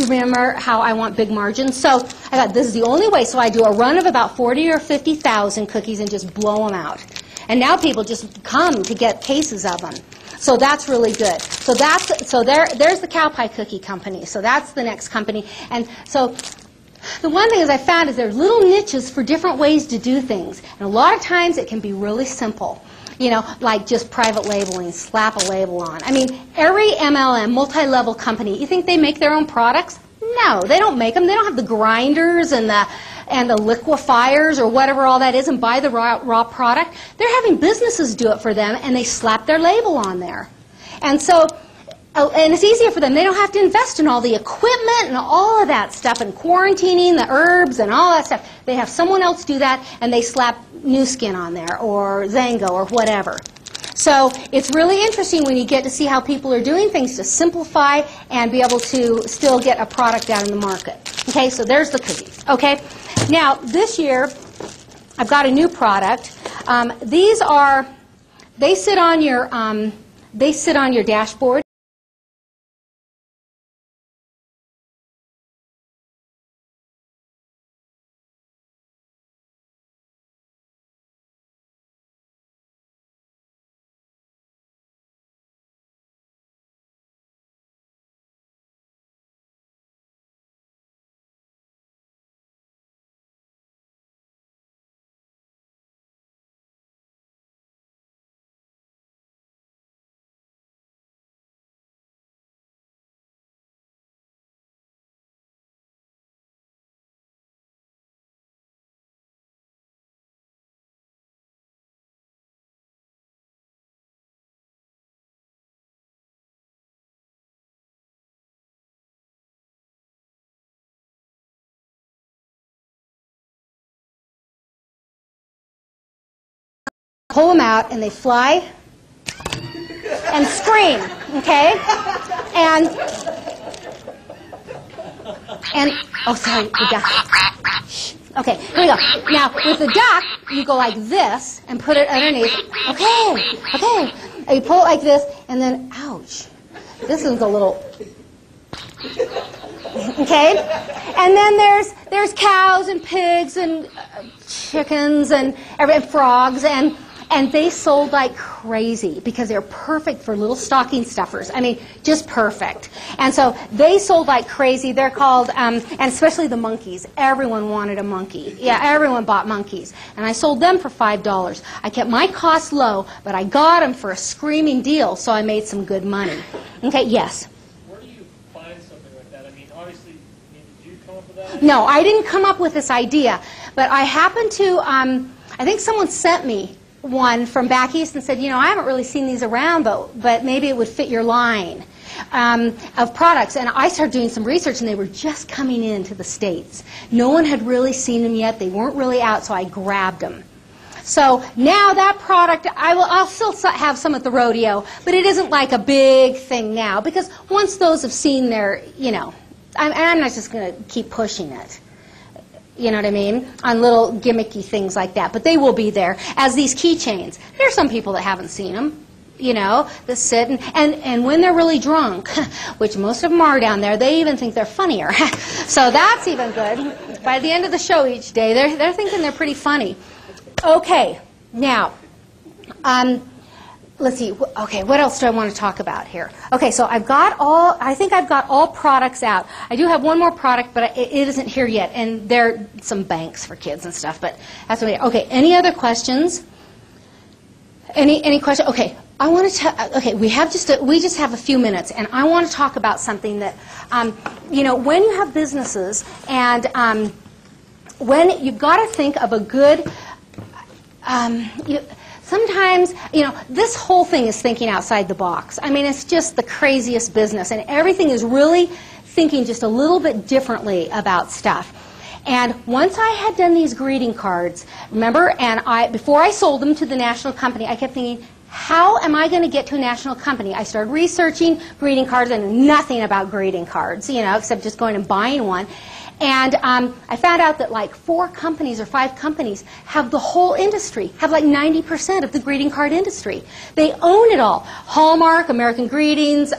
[SPEAKER 2] remember how I want big margins. So I thought this is the only way. So I do a run of about 40 or 50,000 cookies and just blow them out. And now people just come to get cases of them. So that's really good. So there's the cow pie cookie company. So that's the next company. And so The one thing is I found is there's little niches for different ways to do things. And a lot of times it can be really simple. You know, like just private labeling, slap a label on. I mean, every MLM, multi-level company, you think they make their own products? No, they don't make them. They don't have the grinders and the liquefiers or whatever all that is and buy the raw product. They're having businesses do it for them, and they slap their label on there. And so, and it's easier for them. They don't have to invest in all the equipment and all of that stuff and quarantining the herbs and all that stuff. They have someone else do that, and they slap New Skin on there or Zango or whatever. So it's really interesting when you get to see how people are doing things to simplify and be able to still get a product out in the market. Okay, so there's the cookies. Okay, now this year I've got a new product. They sit on your dashboard. Pull them out, and they fly and scream, okay? And oh, sorry, the duck. Shh. Okay, here we go. Now, with the duck, you go like this and put it underneath. Okay, okay. And you pull it like this, and then, ouch. This one's a little... Okay? And then there's cows and pigs and chickens and frogs, and they sold like crazy because they're perfect for little stocking stuffers. I mean, just perfect. And so they sold like crazy. They're called, and especially the monkeys. Everyone wanted a monkey. Yeah, everyone bought monkeys. And I sold them for $5. I kept my costs low, but I got them for a screaming deal, so I made some good money. Okay, yes?
[SPEAKER 6] Where do you find something like that? I mean, obviously, did you come up with that idea?
[SPEAKER 2] No, I didn't come up with this idea. But I happened to, I think someone sent me one from back east and said, you know, I haven't really seen these around, but maybe it would fit your line of products. And I started doing some research, and they were just coming into the States. No one had really seen them yet. They weren't really out, so I grabbed them. So now that product, I'll still have some at the rodeo, but it isn't like a big thing now, because once those have seen their, you know, I'm not just going to keep pushing it. You know what I mean? On little gimmicky things like that. But they will be there. As these keychains. There are some people that haven't seen them, you know, that sit. And when they're really drunk, which most of them are down there, they even think they're funnier. So that's even good. By the end of the show each day, they're thinking they're pretty funny. Okay. Now, let's see. Okay, what else do I want to talk about here? Okay, so I think I've got all products out. I do have one more product, but it isn't here yet. And there are some banks for kids and stuff, but that's what okay, any other questions? Any questions? Okay, I want to okay, we just have a few minutes, and I want to talk about something that, you know, when you have businesses and when you've got to think of a good, sometimes, you know, this whole thing is thinking outside the box. I mean, it's just the craziest business, and everything is really thinking just a little bit differently about stuff. And once I had done these greeting cards, remember, and before I sold them to the national company, I kept thinking, how am I going to get to a national company? I started researching greeting cards and nothing about greeting cards, you know, except just going and buying one. And I found out that like 4 companies or 5 companies have the whole industry, have like 90% of the greeting card industry. They own it all. Hallmark, American Greetings,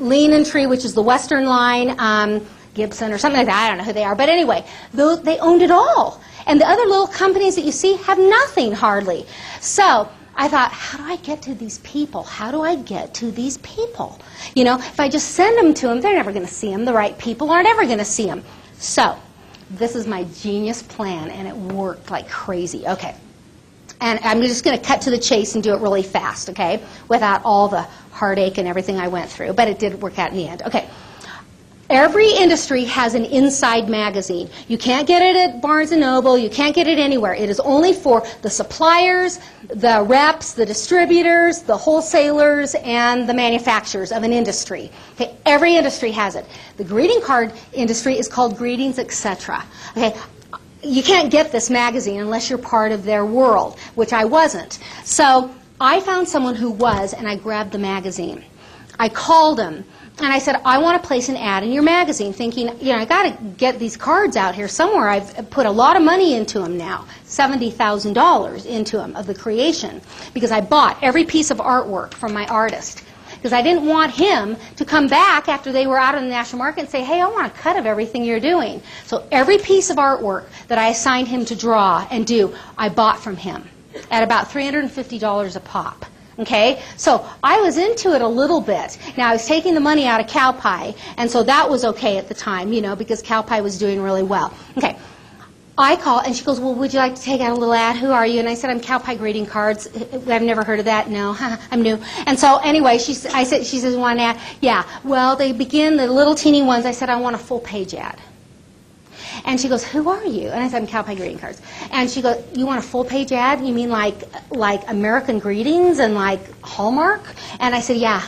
[SPEAKER 2] Lean & Tree, which is the Western line, Gibson or something like that. I don't know who they are. But anyway, they owned it all. And the other little companies that you see have nothing hardly. So I thought, how do I get to these people? How do I get to these people? You know, if I just send them to them, they're never going to see them. The right people aren't ever going to see them. So this is my genius plan, and it worked like crazy. Okay. And I'm just going to cut to the chase and do it really fast, okay, without all the heartache and everything I went through. But it did work out in the end. Okay. Every industry has an inside magazine. You can't get it at Barnes & Noble. You can't get it anywhere. It is only for the suppliers, the reps, the distributors, the wholesalers, and the manufacturers of an industry. Okay, every industry has it. The greeting card industry is called Greetings, etc. Okay, you can't get this magazine unless you're part of their world, which I wasn't. So I found someone who was, and I grabbed the magazine. I called him. And I said, I want to place an ad in your magazine, thinking, you know, I got to get these cards out here somewhere. I've put a lot of money into them now, $70,000 into them of the creation, because I bought every piece of artwork from my artist. Because I didn't want him to come back after they were out in the national market and say, hey, I want a cut of everything you're doing. So every piece of artwork that I assigned him to draw and do, I bought from him at about $350 a pop. Okay, so I was into it a little bit. Now, I was taking the money out of Cow Pie, and so that was okay at the time, you know, because Cow Pie was doing really well. Okay, I call, and she goes, well, would you like to take out a little ad? Who are you? And I said, I'm Cow Pie Greeting Cards. I've never heard of that. No, I'm new. And so anyway, she says, you want an ad? Yeah, well, they begin, the little teeny ones. I said, I want a full-page ad. And she goes, who are you? And I said, I'm Cow Pie Greeting Cards. And she goes, you want a full-page ad? You mean like American Greetings and like Hallmark? And I said, yeah.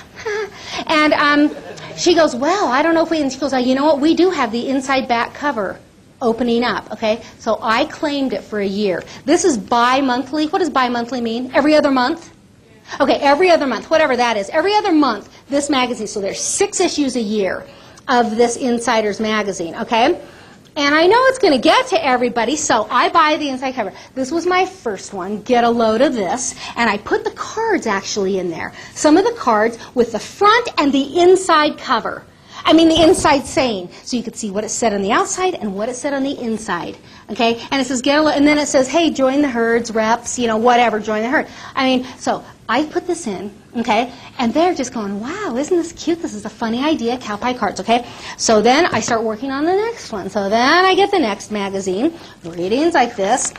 [SPEAKER 2] And she goes, well, I don't know if we, and she goes, you know what, we do have the inside back cover opening up, okay? So I claimed it for a year. This is bi-monthly. What does bi-monthly mean? Every other month? Okay, every other month, whatever that is. Every other month, this magazine, so there's 6 issues a year of this Insider's magazine, okay? And I know it's going to get to everybody, so I buy the inside cover. This was my first one. Get a load of this. And I put the cards actually in there. Some of the cards with the front and the inside cover. I mean the inside saying. So you could see what it said on the outside and what it said on the inside. Okay? And it says, get a load. And then it says, hey, join the herds, reps, you know, whatever, join the herd. I mean, so I put this in, okay? And they're just going, wow, isn't this cute? This is a funny idea, Cow Pie Cards, okay? So then I start working on the next one. So then I get the next magazine, Greetings like this,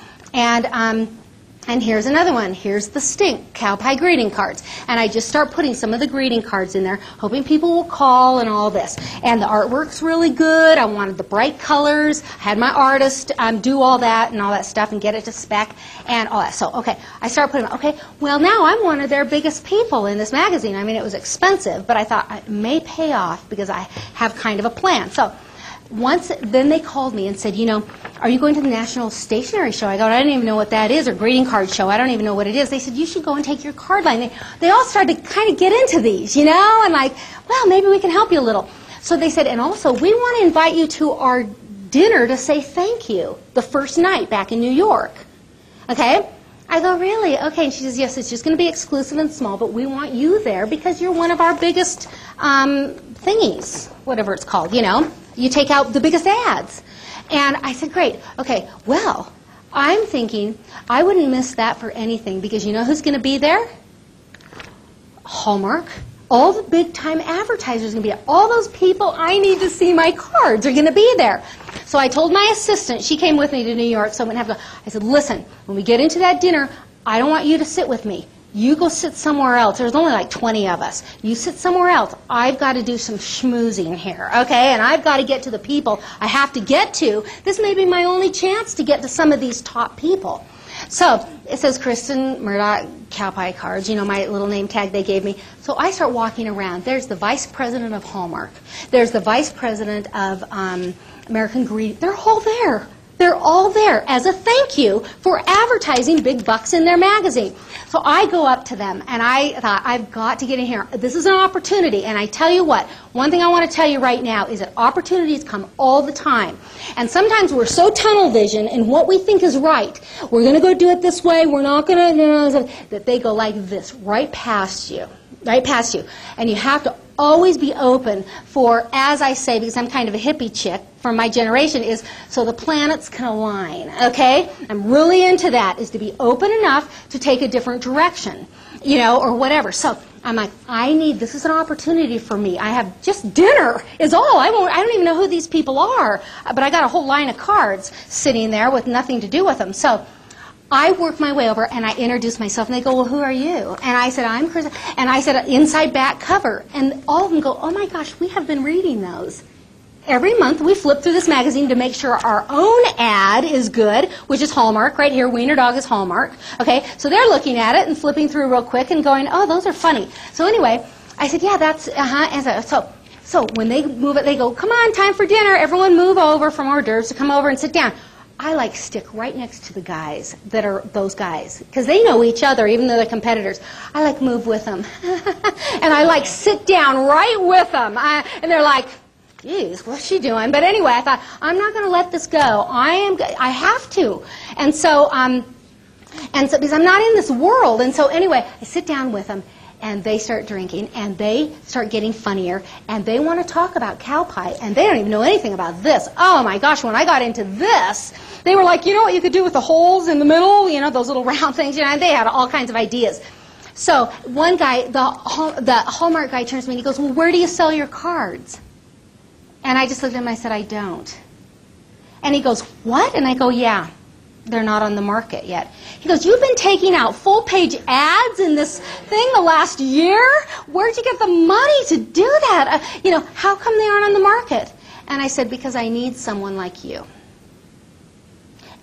[SPEAKER 2] and here's another one. Here's the Stink, Cow Pie Greeting Cards. And I just start putting some of the greeting cards in there, hoping people will call and all this. And the artwork's really good. I wanted the bright colors. I had my artist do all that and all that stuff and get it to spec and all that. So, okay, I start putting, okay, well, now I'm one of their biggest people in this magazine. I mean, it was expensive, but I thought it may pay off because I have kind of a plan. So, then they called me and said, you know, are you going to the National Stationery Show? I go, I don't even know what that is, or Greeting Card Show. I don't even know what it is. They said, you should go and take your card line. They all started to kind of get into these, you know, and like, well, maybe we can help you a little. So they said, and also, we want to invite you to our dinner to say thank you the first night back in New York. Okay? I go, really? Okay. And she says, yes, it's just going to be exclusive and small, but we want you there because you're one of our biggest thingies, whatever it's called, you know. You take out the biggest ads. And I said, great. Okay, well, I'm thinking I wouldn't miss that for anything because you know who's going to be there? Hallmark. All the big-time advertisers are going to be there. All those people I need to see my cards are going to be there. So I told my assistant, she came with me to New York, so I'm going to have to, I said, listen, when we get into that dinner, I don't want you to sit with me. You go sit somewhere else. There's only like 20 of us. You sit somewhere else. I've got to do some schmoozing here, okay? And I've got to get to the people I have to get to. This may be my only chance to get to some of these top people. So it says Kristin Murdock, Cow Pie Cards, you know, my little name tag they gave me. So I start walking around. There's the vice president of Hallmark. There's the vice president of American Greeting. They're all there. They're all there as a thank you for advertising big bucks in their magazine. So I go up to them, and I thought, I've got to get in here. This is an opportunity, and I tell you what, one thing I want to tell you right now is that opportunities come all the time. And sometimes we're so tunnel vision in what we think is right. We're going to go do it this way. We're not going to, that they go like this, right past you. Right past you. And you have to always be open for, as I say, because I'm kind of a hippie chick from my generation, is so the planets can align, okay? I'm really into that, is to be open enough to take a different direction. you know, or whatever. So I'm like, this is an opportunity for me. I have just dinner is all. I don't even know who these people are, but I got a whole line of cards sitting there with nothing to do with them. So I work my way over and I introduce myself and they go, well, who are you? And I said, I'm Kristin. And I said, inside back cover. And all of them go, oh my gosh, we have been reading those. Every month we flip through this magazine to make sure our own ad is good, which is Hallmark. Right here, Wiener Dog is Hallmark. Okay, so they're looking at it and flipping through real quick and going, oh, those are funny. So anyway, I said, yeah, that's, And so when they move it, they go, come on, time for dinner. Everyone move over from hors d'oeuvres to come over and sit down. I like stick right next to the guys that are those guys because they know each other even though they're competitors. I like move with them. And I like sit down right with them. And they're like, geez, what's she doing? But anyway, I thought, I'm not going to let this go. I have to. And so because I'm not in this world. And so anyway, I sit down with them, and they start drinking, and they start getting funnier, and they want to talk about cow pie, and they don't even know anything about this. Oh my gosh, when I got into this, they were like, you know what you could do with the holes in the middle, you know, those little round things, you know, and they had all kinds of ideas. So one guy, the Hallmark guy turns to me and he goes, well, where do you sell your cards? And I just looked at him and I said, I don't. And he goes, what? And I go, yeah, they're not on the market yet. He goes, you've been taking out full-page ads in this thing the last year? Where'd you get the money to do that? You know, how come they aren't on the market? And I said, because I need someone like you.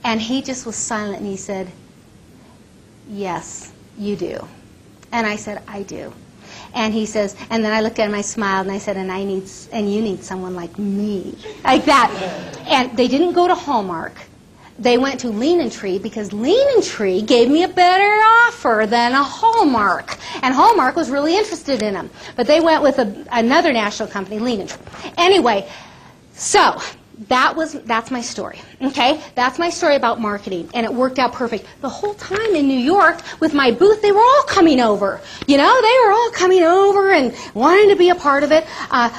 [SPEAKER 2] And he just was silent and he said, yes, you do. And I said, I do. And he says, and then I looked at him, I smiled, and I said, and you need someone like me. Like that. And they didn't go to Hallmark. They went to Lean & Tree because Lean & Tree gave me a better offer than a Hallmark. And Hallmark was really interested in them. But they went with another national company, Lean & Tree. Anyway, so that's my story. Okay? That's my story about marketing. And it worked out perfect. The whole time in New York with my booth, they were all coming over. You know, they were all coming over and wanting to be a part of it.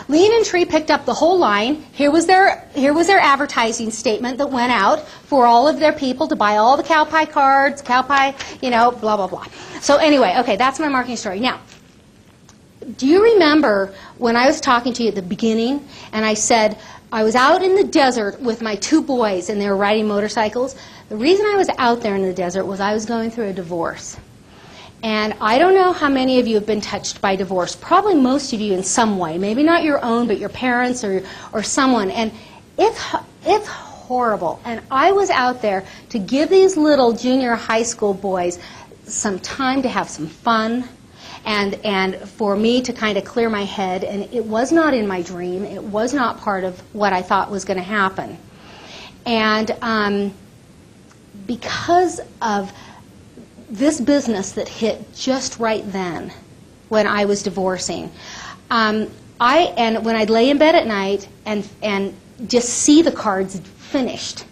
[SPEAKER 2] Lean & Tree picked up the whole line. Here was their advertising statement that went out for all of their people to buy all the cow pie cards, cow pie, you know, blah, blah, blah. So anyway, okay, that's my marketing story. Now, do you remember when I was talking to you at the beginning and I said, I was out in the desert with my two boys and they were riding motorcycles. The reason I was out there in the desert was I was going through a divorce. And I don't know how many of you have been touched by divorce. Probably most of you in some way. Maybe not your own, but your parents or someone. And it's horrible. And I was out there to give these little junior high school boys some time to have some fun. And for me to kind of clear my head, and it was not in my dream. It was not part of what I thought was going to happen. And because of this business that hit just right then, when I was divorcing, when I'd lay in bed at night and just see the cards finished,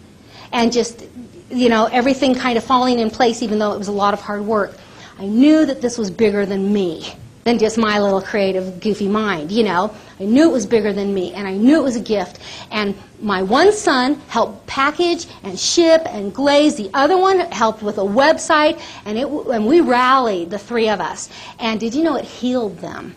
[SPEAKER 2] and just, you know, everything kind of falling in place, even though it was a lot of hard work. I knew that this was bigger than me, than just my little creative, goofy mind, you know. I knew it was bigger than me, and I knew it was a gift. And my one son helped package and ship and glaze. The other one helped with a website, and we rallied, the three of us. And did you know it healed them?